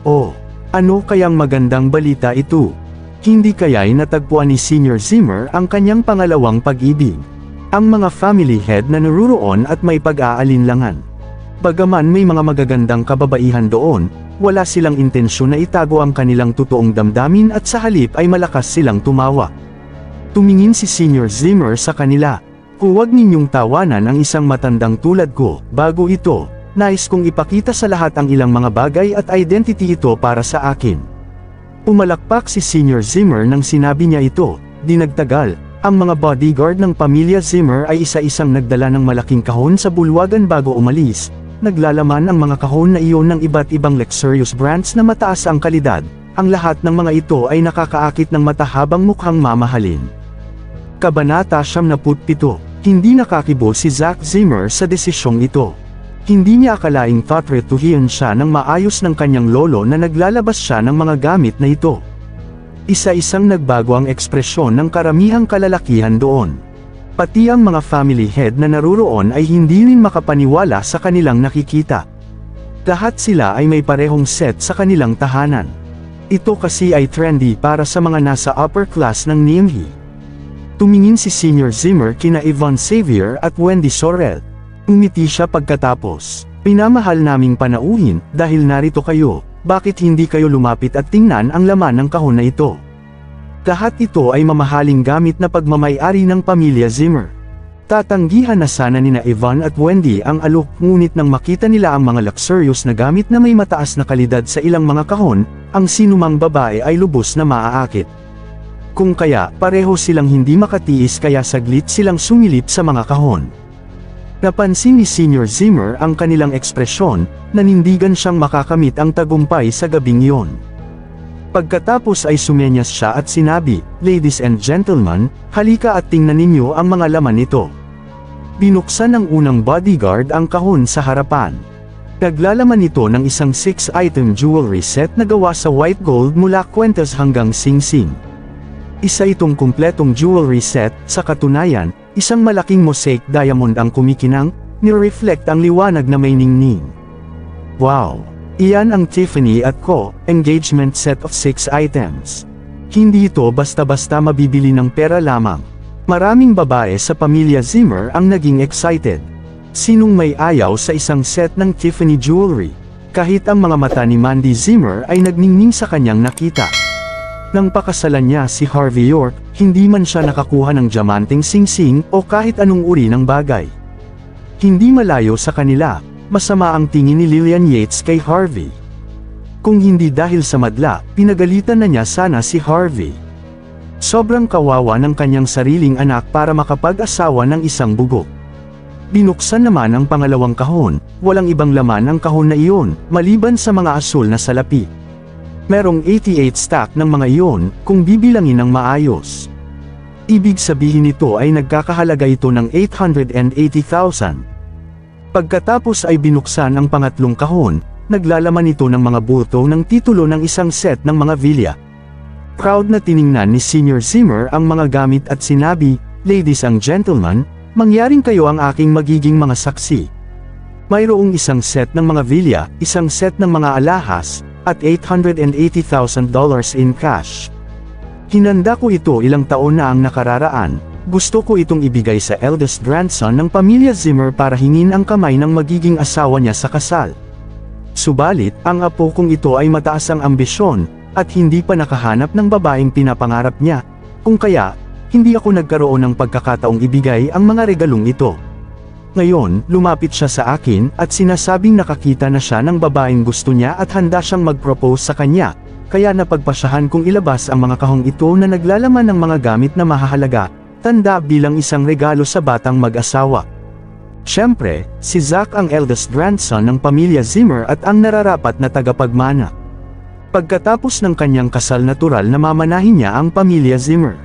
Oh, ano kayang magandang balita ito? Hindi kaya'y natagpuan ni Senior Zimmer ang kanyang pangalawang pag-ibig. Ang mga family head na naruroon at may pag-aalinlangan. Bagaman may mga magagandang kababaihan doon, wala silang intensyon na itago ang kanilang totoong damdamin at sa halip ay malakas silang tumawa. Tumingin si Senior Zimmer sa kanila. Huwag ninyong tawanan ang isang matandang tulad ko, bago ito, nais kong ipakita sa lahat ang ilang mga bagay at identity ito para sa akin. Pumalakpak si Senior Zimmer nang sinabi niya ito, di nagtagal, ang mga bodyguard ng pamilya Zimmer ay isa-isang nagdala ng malaking kahon sa bulwagan bago umalis, naglalaman ang mga kahon na iyon ng iba't ibang luxurious brands na mataas ang kalidad, ang lahat ng mga ito ay nakakaakit ng mata habang mukhang mamahalin. Kabanata 77. Hindi nakakibo si Zack Zimmer sa desisyong ito. Hindi niya akalaing threatuhin siya ng maayos ng kanyang lolo na naglalabas siya ng mga gamit na ito. Isa-isang nagbago ang ekspresyon ng karamihang kalalakihan doon. Pati ang mga family head na naruroon ay hindi rin makapaniwala sa kanilang nakikita. Lahat sila ay may parehong set sa kanilang tahanan. Ito kasi ay trendy para sa mga nasa upper class ng Nimhi. Tumingin si Senior Zimmer kina Yvonne Xavier at Wendy Sorrell. Umiti siya pagkatapos. Pinamahal naming panauhin, dahil narito kayo, bakit hindi kayo lumapit at tingnan ang laman ng kahon na ito? Lahat ito ay mamahaling gamit na pagmamay-ari ng pamilya Zimmer. Tatanggihan na sana nina Yvonne at Wendy ang alok, ngunit nang makita nila ang mga luxurious na gamit na may mataas na kalidad sa ilang mga kahon, ang sinumang babae ay lubos na maaakit. Kung kaya, pareho silang hindi makatiis kaya saglit silang sumilip sa mga kahon. Napansin ni Senior Zimmer ang kanilang ekspresyon, nanindigan siyang makakamit ang tagumpay sa gabing iyon. Pagkatapos ay sumenyas siya at sinabi, "Ladies and gentlemen, halika at tingnan ninyo ang mga laman nito." Binuksan ng unang bodyguard ang kahon sa harapan. Naglalaman ito ng isang 6-item jewelry set na gawa sa white gold mula kwintas hanggang singsing. Isa itong kumpletong jewelry set, sa katunayan, isang malaking mosaic diamond ang kumikinang, nire-reflect ang liwanag na may ningning. Wow! Iyan ang Tiffany & Co. engagement set of 6 items. Hindi ito basta-basta mabibili ng pera lamang. Maraming babae sa pamilya Zimmer ang naging excited. Sinong may ayaw sa isang set ng Tiffany jewelry? Kahit ang mga mata ni Mandy Zimmer ay nagningning sa kanyang nakita. Nang pakasalan niya si Harvey York, hindi man siya nakakuha ng diamanteng singsing o kahit anong uri ng bagay. Hindi malayo sa kanila, masama ang tingin ni Lillian Yates kay Harvey. Kung hindi dahil sa madla, pinagalitan na niya sana si Harvey. Sobrang kawawa ng kanyang sariling anak para makapag-asawa ng isang bugok. Binuksan naman ang pangalawang kahon, walang ibang laman ang kahon na iyon, maliban sa mga asul na salapi. Merong 88 stack ng mga iyon, kung bibilangin ng maayos. Ibig sabihin nito ay nagkakahalaga ito ng 880,000. Pagkatapos ay binuksan ang pangatlong kahon, naglalaman ito ng mga buto ng titulo ng isang set ng mga vilya. Proud na tiningnan ni Senior Zimmer ang mga gamit at sinabi, "Ladies and gentlemen, mangyaring kayo ang aking magiging mga saksi." Mayroong isang set ng mga vilya, isang set ng mga alahas, at $880,000 in cash. Hinanda ko ito ilang taon na ang nakararaan, gusto ko itong ibigay sa eldest grandson ng pamilya Zimmer para hingin ang kamay ng magiging asawa niya sa kasal. Subalit, ang apo kong ito ay mataas ang ambisyon, at hindi pa nakahanap ng babaeng pinapangarap niya, kung kaya, hindi ako nagkaroon ng pagkakataong ibigay ang mga regalong ito. Ngayon, lumapit siya sa akin, at sinasabing nakakita na siya ng babaeng gusto niya at handa siyang mag-propose sa kanya, kaya napagpasyahan kong ilabas ang mga kahong ito na naglalaman ng mga gamit na mahahalaga, tanda bilang isang regalo sa batang mag-asawa. Siyempre, si Zach ang eldest grandson ng pamilya Zimmer at ang nararapat na tagapagmana. Pagkatapos ng kanyang kasal natural na mamanahin niya ang pamilya Zimmer.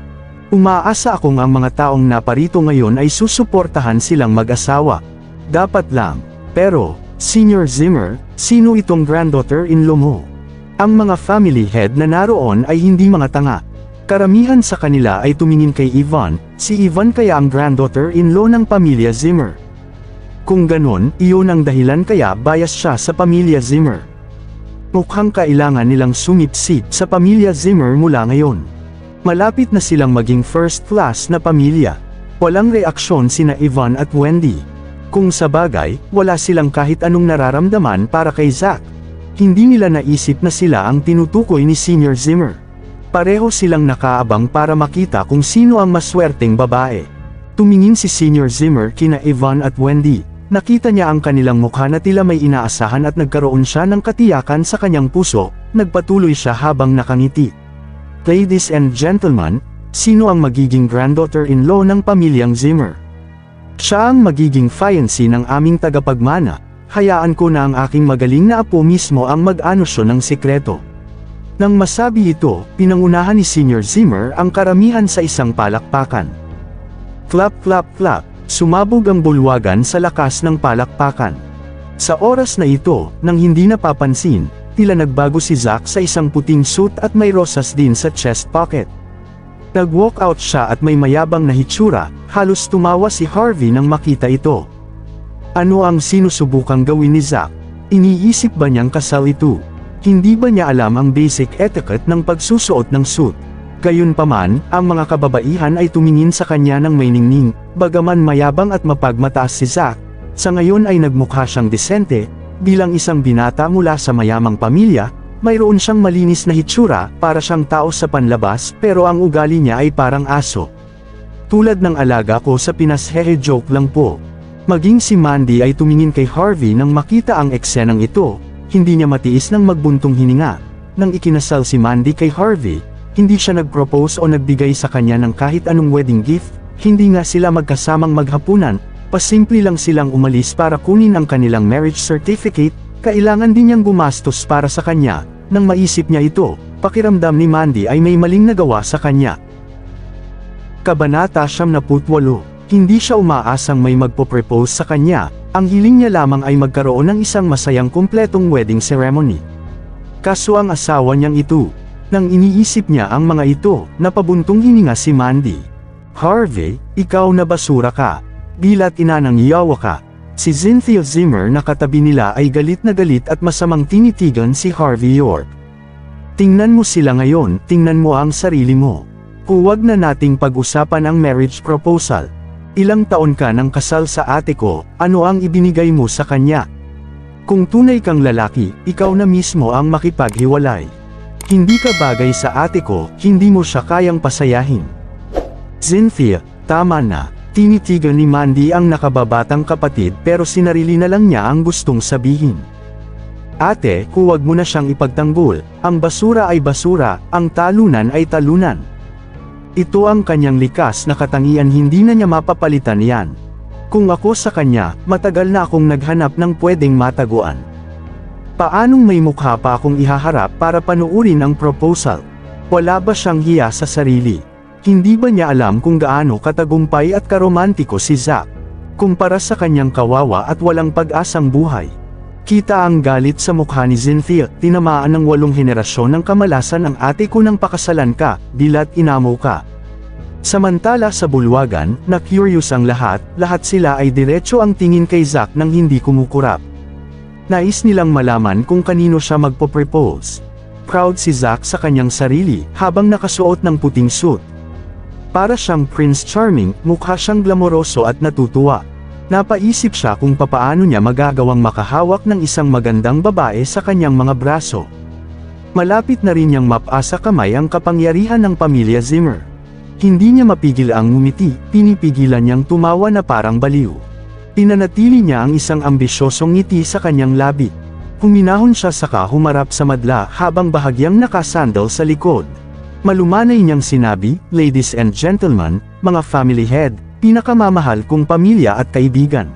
Umaasa akong ang mga taong naparito ngayon ay susuportahan silang mag-asawa. Dapat lang. Pero, Senior Zimmer, sino itong granddaughter-in-law mo? Ang mga family head na naroon ay hindi mga tanga. Karamihan sa kanila ay tumingin kay Yvonne, si Yvonne kaya ang granddaughter-in-law ng pamilya Zimmer. Kung ganon, iyon ang dahilan kaya bias siya sa pamilya Zimmer. Mukhang kailangan nilang sumipsip sa pamilya Zimmer mula ngayon. Malapit na silang maging first class na pamilya. Walang reaksyon sina Yvonne at Wendy. Kung sa bagay, wala silang kahit anong nararamdaman para kay Zach. Hindi nila naisip na sila ang tinutukoy ni Senior Zimmer. Pareho silang nakaabang para makita kung sino ang maswerteng babae. Tumingin si Senior Zimmer kina Yvonne at Wendy. Nakita niya ang kanilang mukha na tila may inaasahan at nagkaroon siya ng katiyakan sa kanyang puso. Nagpatuloy siya habang nakangiti. "Ladies and gentlemen, sino ang magiging granddaughter-in-law ng pamilyang Zimmer? Siya ang magiging fiancé ng aming tagapagmana. Hayaan ko na ang aking magaling na apo mismo ang mag-anonsyo ng sikreto." Nang masabi ito, pinangunahan ni Senior Zimmer ang karamihan sa isang palakpakan. Clap clap clap, sumabog ang bulwagan sa lakas ng palakpakan. Sa oras na ito, nang hindi napapansin, tila nagbago si Zach sa isang puting suit at may rosas din sa chest pocket. Nag-walk out siya at may mayabang na hitsura, halos tumawa si Harvey nang makita ito. Ano ang sinusubukang gawin ni Zach? Iniisip ba niyang kasal ito? Hindi ba niya alam ang basic etiquette ng pagsusuot ng suit? Gayunpaman, ang mga kababaihan ay tumingin sa kanya ng may ningning, bagaman mayabang at mapagmataas si Zach, sa ngayon ay nagmukha siyang disente. Bilang isang binata mula sa mayamang pamilya, mayroon siyang malinis na hitsura, para siyang tao sa panlabas, pero ang ugali niya ay parang aso. Tulad ng alaga ko sa Pinas, hehe, joke lang po. Maging si Mandy ay tumingin kay Harvey nang makita ang eksenang ito, hindi niya matiis ng magbuntong hininga. Nang ikinasal si Mandy kay Harvey, hindi siya nag-propose o nagbigay sa kanya ng kahit anong wedding gift, hindi nga sila magkasamang maghapunan, pasimple lang silang umalis para kunin ang kanilang marriage certificate. Kailangan din niyang gumastos para sa kanya. Nang maisip niya ito, pakiramdam ni Mandy ay may maling nagawa sa kanya. Kabanata 78. Hindi siya umaasang may magpo-propose sa kanya, ang hiling niya lamang ay magkaroon ng isang masayang kumpletong wedding ceremony. Kaso ang asawa niyang ito. Nang iniisip niya ang mga ito, napabuntong hininga si Mandy. "Harvey, ikaw na basura ka. Bilat ina ng yawa ka." Si Cynthia Zimmer na katabi nila ay galit na galit at masamang tinitigan si Harvey York. Tingnan mo sila ngayon, tingnan mo ang sarili mo. Huwag na nating pag-usapan ang marriage proposal. Ilang taon ka nang kasal sa ate ko, ano ang ibinigay mo sa kanya? Kung tunay kang lalaki, ikaw na mismo ang makipaghiwalay. Hindi ka bagay sa ate ko, hindi mo siya kayang pasayahin. Cynthia, tama na. Tinitigan ni Mandy ang nakababatang kapatid pero sinarili na lang niya ang gustong sabihin. Ate, huwag mo na siyang ipagtanggol, ang basura ay basura, ang talunan ay talunan. Ito ang kanyang likas na katangian, hindi na niya mapapalitan yan. Kung ako sa kanya, matagal na akong naghanap ng pwedeng mataguan. Paanong may mukha pa akong ihaharap para panuurin ang proposal? Wala ba siyang hiya sa sarili? Hindi ba niya alam kung gaano katagumpay at karomantiko si Zack? Kumpara sa kanyang kawawa at walang pag-asang buhay. Kita ang galit sa mukha ni Cynthia, tinamaan ng 8 henerasyon ng kamalasan ang ate ko nang pakasalan ka, dilat inamo ka. Samantala sa bulwagan, na curious ang lahat sila ay diretso ang tingin kay Zack nang hindi kumukurap. Nais nilang malaman kung kanino siya magpo-propose. Proud si Zack sa kanyang sarili, habang nakasuot ng puting suit. Para siyang Prince Charming, mukha siyang glamoroso at natutuwa. Napaisip siya kung papaano niya magagawang makahawak ng isang magandang babae sa kanyang mga braso. Malapit na rin niyang mapasa kamay ang kapangyarihan ng pamilya Zimmer. Hindi niya mapigil ang ngumiti, pinipigilan niyang tumawa na parang baliw. Pinanatili niya ang isang ambisyosong ngiti sa kanyang labi. Huminahon siya saka humarap sa madla habang bahagyang nakasandal sa likod. Malumanay niyang sinabi, "Ladies and gentlemen, mga family head, pinakamamahal kong pamilya at kaibigan.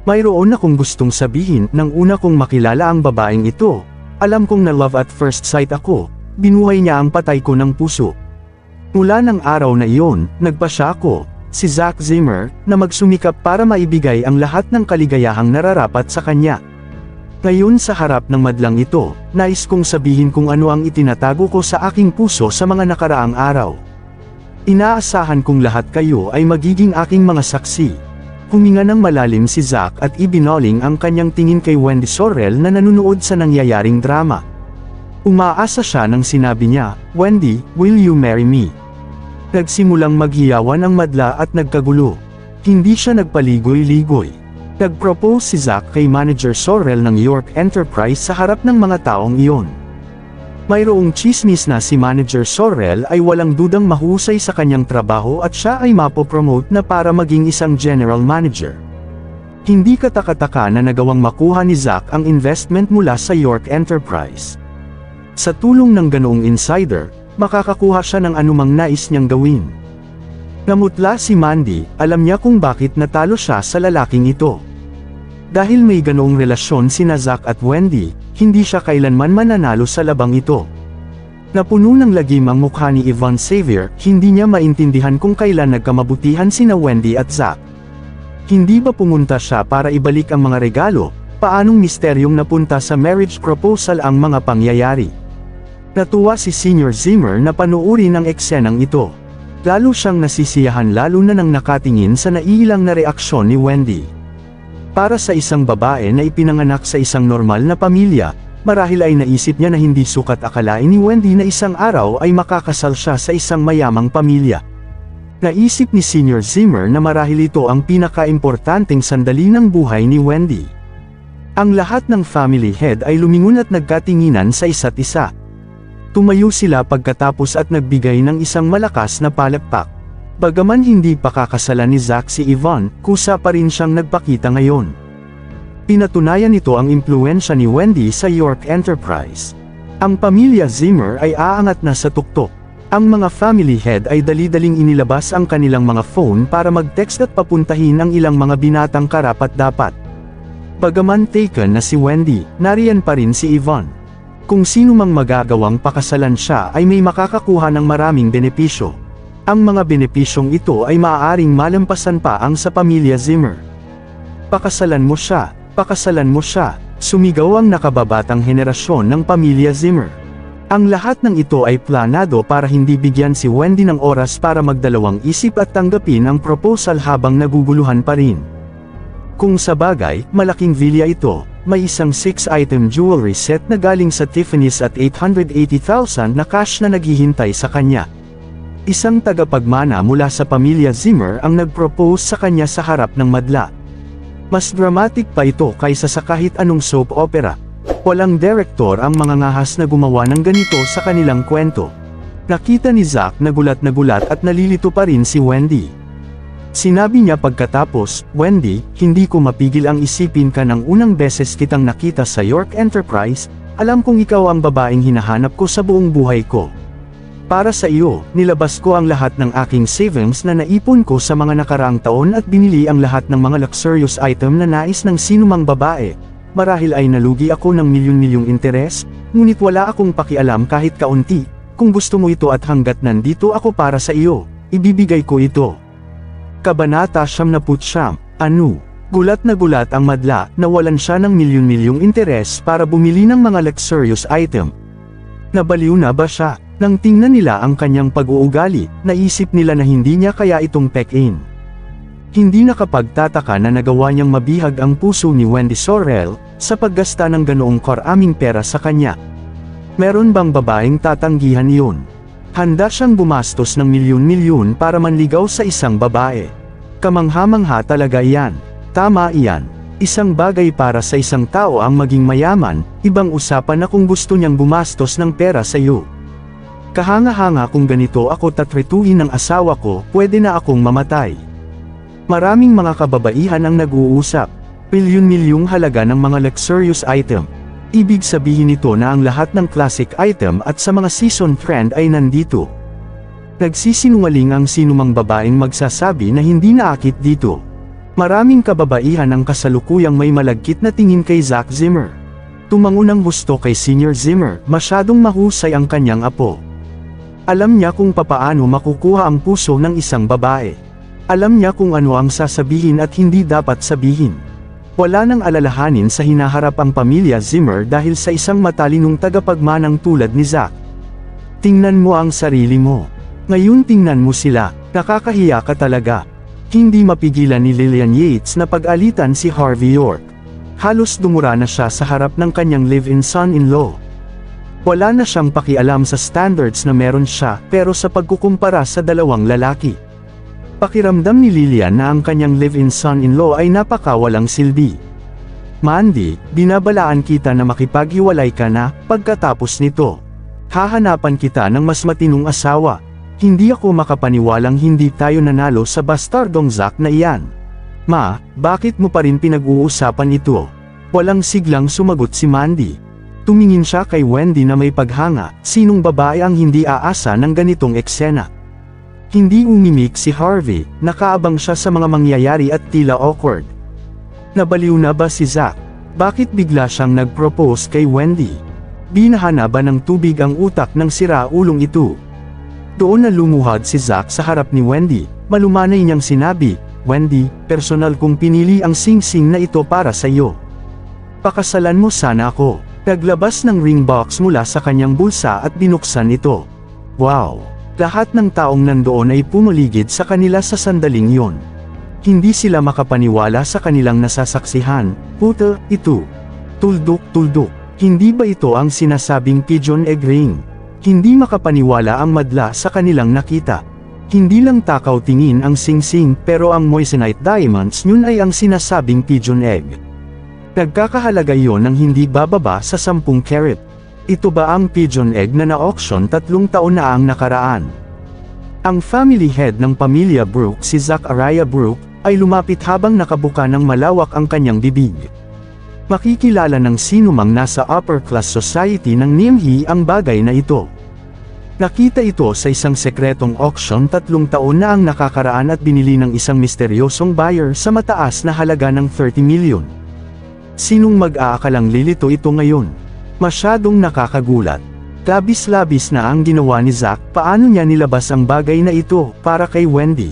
Mayroon akong gustong sabihin nang una kong makilala ang babaeng ito. Alam kong na love at first sight ako, binuhay niya ang patay ko ng puso. Mula ng araw na iyon, nagpasya ako, si Zack Zimmer, na magsumikap para maibigay ang lahat ng kaligayahang nararapat sa kanya. Ngayon sa harap ng madlang ito, nais kong sabihin kung ano ang itinatago ko sa aking puso sa mga nakaraang araw. Inaasahan kong lahat kayo ay magiging aking mga saksi." Huminga ng malalim si Zack at ibinoling ang kanyang tingin kay Wendy Sorrell na nanunood sa nangyayaring drama. Umaasa siya nang sinabi niya, "Wendy, will you marry me?" Nagsimulang maghiyawan ang madla at nagkagulo. Hindi siya nagpaligoy-ligoy. Nag-propose si Zack kay Manager Sorrell ng York Enterprise sa harap ng mga taong iyon. Mayroong chismis na si Manager Sorrell ay walang dudang mahusay sa kanyang trabaho at siya ay mapopromote na para maging isang general manager. Hindi katakataka na nagawang makuha ni Zack ang investment mula sa York Enterprise. Sa tulong ng ganoong insider, makakakuha siya ng anumang nais niyang gawin. Namutla si Mandy, alam niya kung bakit natalo siya sa lalaking ito. Dahil may ganoong relasyon sina Zack at Wendy, hindi siya kailanman mananalo sa labang ito. Napuno ng lagim ang mukha ni Yvonne Xavier, hindi niya maintindihan kung kailan nagkamabutihan sina Wendy at Zack. Hindi ba pumunta siya para ibalik ang mga regalo? Paanong misteryong napunta sa marriage proposal ang mga pangyayari? Natuwa si Senior Zimmer na panuorin ang eksenang ito. Lalo siyang nasisiyahan lalo na nang nakatingin sa naiilang na reaksyon ni Wendy. Para sa isang babae na ipinanganak sa isang normal na pamilya, marahil ay naisip niya na hindi sukat akalain ni Wendy na isang araw ay makakasal siya sa isang mayamang pamilya. Naisip ni Senior Zimmer na marahil ito ang pinaka-importanteng sandali ng buhay ni Wendy. Ang lahat ng family head ay lumingon at nagkatinginan sa isa't isa. Tumayo sila pagkatapos at nagbigay ng isang malakas na palakpak. Bagaman hindi pa kakasalan ni Zack si Yvonne, kusa pa rin siyang nagpakita ngayon. Pinatunayan nito ang impluwensya ni Wendy sa York Enterprise. Ang pamilya Zimmer ay aangat na sa tuktok. Ang mga family head ay dali-daling inilabas ang kanilang mga phone para mag-text at papuntahin ang ilang mga binatang karapat-dapat. Bagaman taken na si Wendy, nariyan pa rin si Yvonne. Kung sino mang magagawang pakasalan siya ay may makakakuha ng maraming benepisyo. Ang mga benepisyong ito ay maaaring malampasan pa ang sa pamilya Zimmer. Pakasalan mo siya, pakasalan mo siya, sumigaw ang nakababatang henerasyon ng pamilya Zimmer. Ang lahat ng ito ay planado para hindi bigyan si Wendy ng oras para magdalawang isip at tanggapin ang proposal habang naguguluhan pa rin. Kung sa bagay, malaking vilya ito, may isang 6-item jewelry set na galing sa Tiffany's at 880,000 na cash na naghihintay sa kanya. Isang tagapagmana mula sa pamilya Zimmer ang nag-propose sa kanya sa harap ng madla. Mas dramatic pa ito kaysa sa kahit anong soap opera. Walang direktor ang mangangahas na gumawa ng ganito sa kanilang kwento. Nakita ni Zack na gulat at nalilito pa rin si Wendy. Sinabi niya pagkatapos, "Wendy, hindi ko mapigil ang isipin ka ng unang beses kitang nakita sa York Enterprise, alam kong ikaw ang babaeng hinahanap ko sa buong buhay ko. Para sa iyo, nilabas ko ang lahat ng aking savings na naipon ko sa mga nakaraang taon at binili ang lahat ng mga luxurious item na nais ng sinumang babae. Marahil ay nalugi ako ng milyon-milyong interes, ngunit wala akong pakialam kahit kaunti. Kung gusto mo ito at hanggat nandito ako para sa iyo, ibibigay ko ito." Kabanata 79, Anu. Gulat na gulat ang madla, nawalan siya ng milyon-milyong interes para bumili ng mga luxurious item. Nabaliw na ba siya? Nang tingnan nila ang kanyang pag-uugali, naisip nila na hindi niya kaya itong peck-in. Hindi nakapagtataka na nagawa niyang mabihag ang puso ni Wendy Sorrell, sa paggasta ng ganoong karaming pera sa kanya. Meron bang babaeng tatanggihan iyon? Handa siyang gumastos ng milyon-milyon para manligaw sa isang babae. Kamangha-mangha talaga iyan. Tama iyan. Isang bagay para sa isang tao ang maging mayaman, ibang usapan na kung gusto niyang gumastos ng pera sa iyo. Kahanga-hanga kung ganito ako tatretuhin ng asawa ko, pwede na akong mamatay. Maraming mga kababaihan ang nag-uusap. Milyon-milyong halaga ng mga luxurious item. Ibig sabihin nito na ang lahat ng classic item at sa mga season trend ay nandito. Nagsisinungaling ang sinumang babaeng magsasabi na hindi naakit dito. Maraming kababaihan ang kasalukuyang may malagkit na tingin kay Zack Zimmer. Tumango ng husto kay Senior Zimmer, masyadong mahusay ang kanyang apo. Alam niya kung papaano makukuha ang puso ng isang babae. Alam niya kung ano ang sasabihin at hindi dapat sabihin. Wala nang alalahanin sa hinaharap ang pamilya Zimmer dahil sa isang matalinong tagapagmanang tulad ni Zack. Tingnan mo ang sarili mo. Ngayon tingnan mo sila, nakakahiya ka talaga. Hindi mapigilan ni Lillian Yates na pag-alitan si Harvey York. Halos dumura na siya sa harap ng kanyang live-in son-in-law. Wala na siyang pakialam sa standards na meron siya, pero sa pagkukumpara sa dalawang lalaki. Pakiramdam ni Lillian na ang kanyang live-in son-in-law ay napakawalang silbi. "Mandy, binabalaan kita na makipaghiwalay ka na, pagkatapos nito. Hahanapan kita ng mas matinong asawa. Hindi ako makapaniwalang hindi tayo nanalo sa bastardong Zack na iyan." "Ma, bakit mo pa rin pinag-uusapan ito?" Walang siglang sumagot si Mandy. Tumingin siya kay Wendy na may paghanga, sinong babae ang hindi aasa ng ganitong eksena. Hindi umimik si Harvey, nakaabang siya sa mga mangyayari at tila awkward. Nabaliw na ba si Zack? Bakit bigla siyang nag-propose kay Wendy? Binaha na ba ng tubig ang utak ng siraulong ito? Doon na lumuhad si Zack sa harap ni Wendy, malumanay niyang sinabi, "Wendy, personal kong pinili ang sing-sing na ito para sa iyo. Pakasalan mo sana ako." Naglabas ng ring box mula sa kanyang bulsa at binuksan ito. Wow! Lahat ng taong nandoon ay pumaligid sa kanila sa sandaling yon. Hindi sila makapaniwala sa kanilang nasasaksihan. "Puta, ito. Tuldok. Hindi ba ito ang sinasabing pigeon egg ring?" Hindi makapaniwala ang madla sa kanilang nakita. Hindi lang takaw tingin ang sing-sing, pero ang moissanite diamonds yun ay ang sinasabing pigeon egg. Nagkakahalaga yon ng hindi bababa sa 10 carat. Ito ba ang pigeon egg na na-auction 3 taon na ang nakaraan? Ang family head ng pamilya Brooke, si Zachariah Brooke, ay lumapit habang nakabuka ng malawak ang kanyang bibig. Makikilala ng sinumang nasa upper class society ng Nimhi ang bagay na ito. Nakita ito sa isang sekretong auction 3 taon na ang nakakaraan at binili ng isang misteryosong buyer sa mataas na halaga ng 30 million. Sinong mag-aakalang lilito ito ngayon? Masyadong nakakagulat. Labis-labis na ang ginawa ni Zack, paano niya nilabas ang bagay na ito para kay Wendy?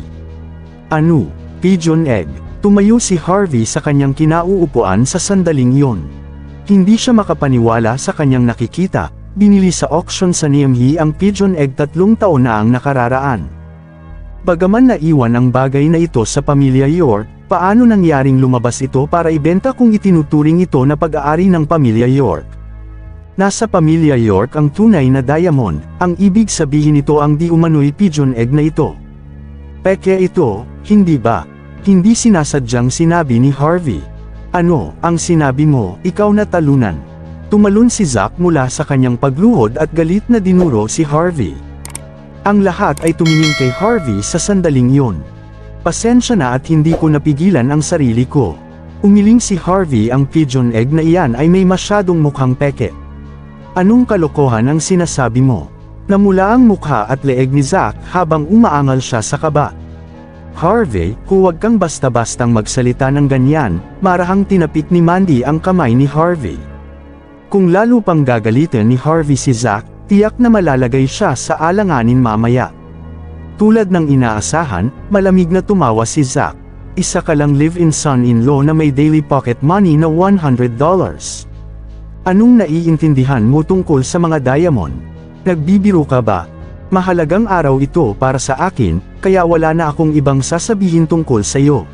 "Ano? Pigeon egg?" Tumayo si Harvey sa kanyang kinauupuan sa sandaling yon. Hindi siya makapaniwala sa kanyang nakikita, binili sa auction sa Nimhi ang pigeon egg 3 taon na ang nakararaan. Bagaman naiwan ang bagay na ito sa pamilya York, Paano nangyaring lumabas ito para ibenta kung itinuturing ito na pag-aari ng pamilya York? Nasa pamilya York ang tunay na diamond, ang ibig sabihin nito ang di umano'y pigeon egg na ito. Peke ito, hindi ba? Hindi sinasadyang sinabi ni Harvey. Ano, ang sinabi mo, ikaw na talunan. Tumalon si Zack mula sa kanyang pagluhod at galit na dinuro si Harvey. Ang lahat ay tumingin kay Harvey sa sandaling yun. Pasensya na at hindi ko napigilan ang sarili ko. Umiling si Harvey, ang pigeon egg na iyan ay may masyadong mukhang peke. Anong kalokohan ang sinasabi mo? Namula ang mukha at leeg ni Zack habang umaangal siya sa kaba. Harvey, huwag kang basta-bastang magsalita ng ganyan, marahang tinapik ni Mandy ang kamay ni Harvey. Kung lalo pang gagalitin ni Harvey si Zack, tiyak na malalagay siya sa alanganin mamaya. Tulad ng inaasahan, malamig na tumawa si Zack. Isa ka lang live-in son-in-law na may daily pocket money na $100. Anong naiintindihan mo tungkol sa mga diamond? Nagbibiro ka ba? Mahalagang araw ito para sa akin, kaya wala na akong ibang sasabihin tungkol sa iyo.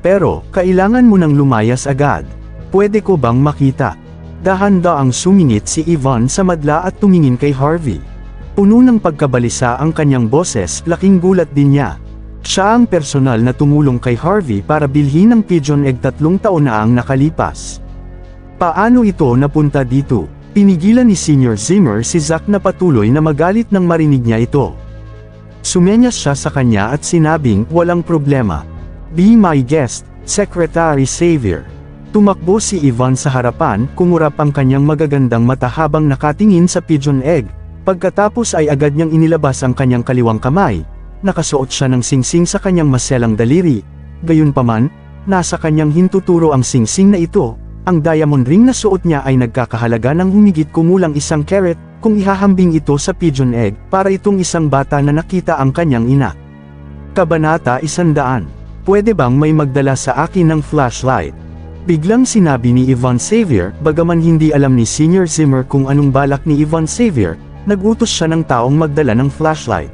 Pero, kailangan mo nang lumayas agad. Pwede ko bang makita? Dahan-daang sumingit si Yvonne sa madla at tumingin kay Harvey. Puno ng pagkabalisa ang kanyang boses, laking gulat din niya. Siya ang personal na tumulong kay Harvey para bilhin ang pigeon egg 3 taon na ang nakalipas. Paano ito napunta dito? Pinigilan ni Senior Zimmer si Zack na patuloy na magalit nang marinig niya ito. Sumenyas siya sa kanya at sinabing, walang problema. Be my guest, Secretary Xavier. Tumakbo si Yvonne sa harapan, kumurap ang kanyang magagandang mata habang nakatingin sa pigeon egg. Pagkatapos ay agad niyang inilabas ang kanyang kaliwang kamay. Nakasuot siya ng singsing sa kanyang maselang daliri. Gayunpaman, nasa kanyang hintuturo ang singsing na ito. Ang diamond ring na suot niya ay nagkakahalaga ng humigit kumulang 1 carat, kung ihahambing ito sa pigeon egg, para itong isang bata na nakita ang kanyang ina. Kabanata 100. Pwede bang may magdala sa akin ng flashlight? Biglang sinabi ni Yvonne Xavier, bagaman hindi alam ni Senior Zimmer kung anong balak ni Yvonne Xavier, nagutos siya ng taong magdala ng flashlight.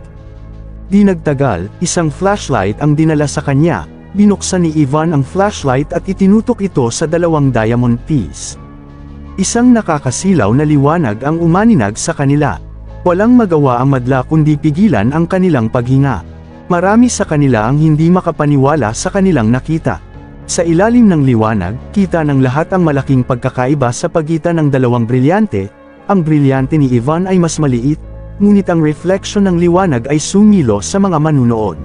Di nagtagal, isang flashlight ang dinala sa kanya. Binuksan ni Yvonne ang flashlight at itinutok ito sa 2 diamond piece. Isang nakakasilaw na liwanag ang umaninag sa kanila. Walang magawa ang madla kundi pigilan ang kanilang paghinga. Marami sa kanila ang hindi makapaniwala sa kanilang nakita. Sa ilalim ng liwanag, kita ng lahat ang malaking pagkakaiba sa pagitan ng 2 brilyante. Ang brilyante ni Yvonne ay mas maliit, ngunit ang reflection ng liwanag ay sumilo sa mga manunood.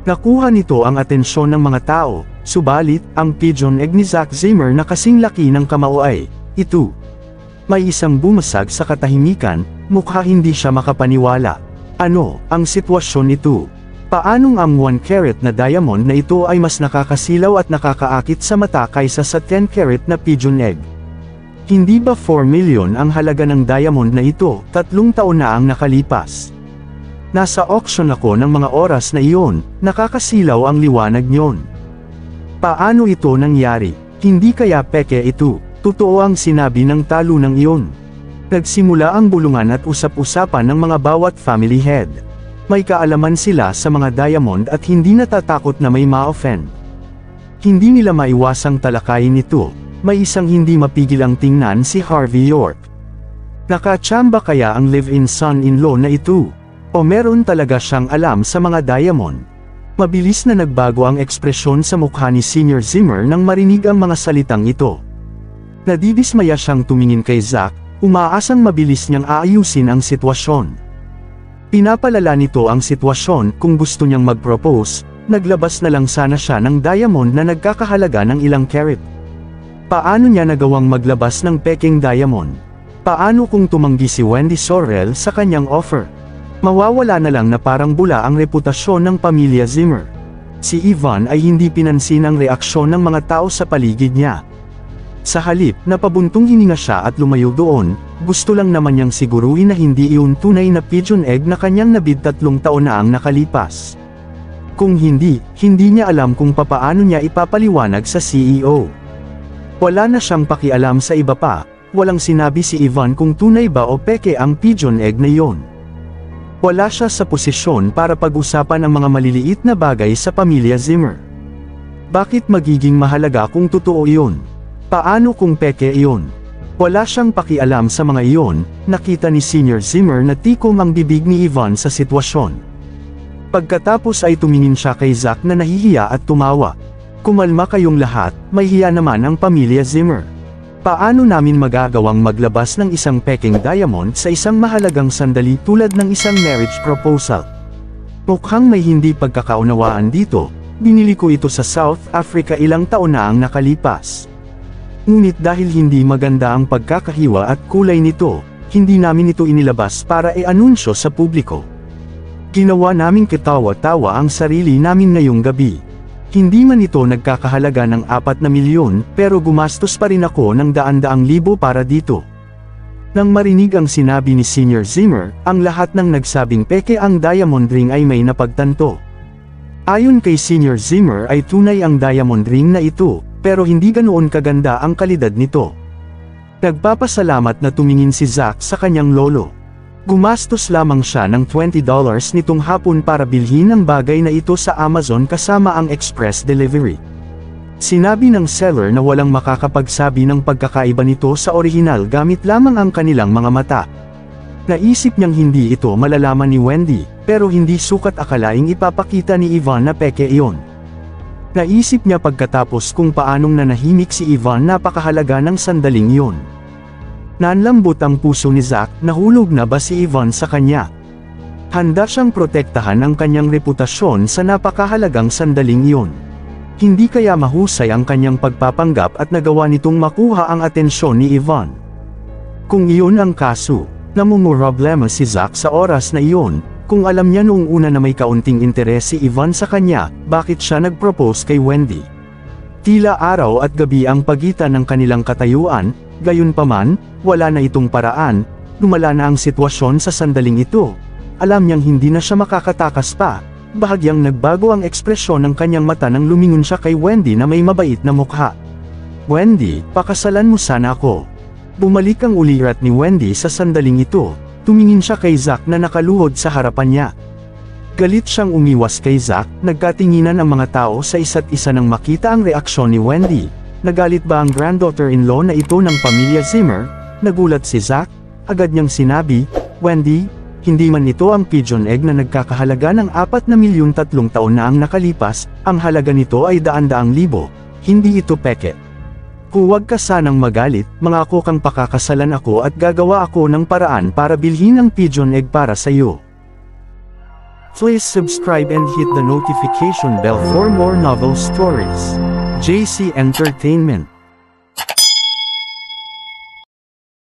Nakuha nito ang atensyon ng mga tao, subalit, ang pigeon egg ni Zack Zimmer na kasing laki ng kamao ay, ito. May isang bumasag sa katahimikan, mukha hindi siya makapaniwala. Ano, ang sitwasyon ito? Paanong ang 1 carat na diamond na ito ay mas nakakasilaw at nakakaakit sa mata kaysa sa 10 carat na pigeon egg? Hindi ba 4 million ang halaga ng diamond na ito, 3 taon na ang nakalipas? Nasa auction ako ng mga oras na iyon, nakakasilaw ang liwanag niyon. Paano ito nangyari? Hindi kaya peke ito? Totoo ang sinabi ng talunang iyon. Nagsimula ang bulungan at usap-usapan ng mga bawat family head. May kaalaman sila sa mga diamond at hindi natatakot na may ma-offend. Hindi nila maiwasang talakayin ito. May isang hindi mapigil ang tingnan si Harvey York. Nakachamba kaya ang live-in son-in-law na ito? O meron talaga siyang alam sa mga diamond? Mabilis na nagbago ang ekspresyon sa mukha ni Senior Zimmer nang marinig ang mga salitang ito. Nadidismaya siyang tumingin kay Zack, umaasang mabilis niyang aayusin ang sitwasyon. Pinapalala nito ang sitwasyon. Kung gusto niyang mag-propose, naglabas na lang sana siya ng diamond na nagkakahalaga ng ilang carat. Paano niya nagawang maglabas ng peking diamond? Paano kung tumanggi si Wendy Sorrell sa kanyang offer? Mawawala na lang na parang bula ang reputasyon ng pamilya Zimmer. Si Yvonne ay hindi pinansin ang reaksyon ng mga tao sa paligid niya. Sa halip, napabuntong hininga siya at lumayo doon. Gusto lang naman niyang siguruhin na hindi iyon tunay na pigeon egg na kanyang nabid 3 taon na ang nakalipas. Kung hindi, hindi niya alam kung papaano niya ipapaliwanag sa CEO. Wala na siyang pakialam sa iba pa. Walang sinabi si Yvonne kung tunay ba o peke ang pigeon egg na iyon. Wala siya sa posisyon para pag-usapan ang mga maliliit na bagay sa pamilya Zimmer. Bakit magiging mahalaga kung totoo iyon? Paano kung peke iyon? Wala siyang pakialam sa mga iyon. Nakita ni Senior Zimmer na tikom ang bibig ni Ivan sa sitwasyon. Pagkatapos ay tumingin siya kay Zack na nahihiya at tumawa. Kumalma kayong lahat, may hiya naman ang pamilya Zimmer. Paano namin magagawang maglabas ng isang peking diamond sa isang mahalagang sandali tulad ng isang marriage proposal? Mukhang may hindi pagkakaunawaan dito. Binili ko ito sa South Africa ilang taon na ang nakalipas. Ngunit dahil hindi maganda ang pagkakahiwa at kulay nito, hindi namin ito inilabas para i-anunsyo sa publiko. Ginawa naming kitawa-tawa ang sarili namin ngayong gabi. Hindi man ito nagkakahalaga ng 4 na milyon, pero gumastos pa rin ako ng daan-daang libo para dito. Nang marinig ang sinabi ni Senior Zimmer, ang lahat ng nagsabing peke ang diamond ring ay may napagtanto. Ayon kay Senior Zimmer ay tunay ang diamond ring na ito, pero hindi ganoon kaganda ang kalidad nito. Nagpapasalamat na tumingin si Zack sa kanyang lolo. Gumastos lamang siya ng $20 nitong hapon para bilhin ang bagay na ito sa Amazon kasama ang express delivery. Sinabi ng seller na walang makakapagsabi ng pagkakaiba nito sa orihinal gamit lamang ang kanilang mga mata. Naisip niyang hindi ito malalaman ni Wendy, pero hindi sukat akalaing ipapakita ni Ivan na peke iyon. Naisip niya pagkatapos kung paanong nanahimik si Ivan napakahalaga ng sandaling iyon. Nanlambot ang puso ni Zack, nahulog na ba si Ivan sa kanya? Handa siyang protektahan ang kanyang reputasyon sa napakahalagang sandaling iyon. Hindi kaya mahusay ang kanyang pagpapanggap at nagawa nitong makuha ang atensyon ni Ivan. Kung iyon ang kaso, namumroblema si Zack sa oras na iyon. Kung alam niya noong una na may kaunting interes si Ivan sa kanya, bakit siya nag-propose kay Wendy? Tila araw at gabi ang pagitan ng kanilang katayuan, gayunpaman, wala na itong paraan. Lumala na ang sitwasyon sa sandaling ito. Alam niyang hindi na siya makakatakas pa. Bahagyang nagbago ang ekspresyon ng kanyang mata nang lumingon siya kay Wendy na may mabait na mukha. Wendy, pakasalan mo sana ako. Bumalik ang ulirat ni Wendy sa sandaling ito. Tumingin siya kay Zack na nakaluhod sa harapan niya. Galit siyang umiwas kay Zack, nagkatinginan ang mga tao sa isa't isa nang makita ang reaksyon ni Wendy. Nagalit ba ang granddaughter-in-law na ito ng pamilya Zimmer? Nagulat si Zack, agad niyang sinabi, Wendy, hindi man ito ang pigeon egg na nagkakahalaga ng 4 na milyong 3 taon na ang nakalipas, ang halaga nito ay daan-daang libo, hindi ito peke. Huwag ka sanang magalit, mangako kang pakakasalan ako at gagawa ako ng paraan para bilhin ang pigeon egg para sa iyo. Please subscribe and hit the notification bell for more novel stories. JC Entertainment.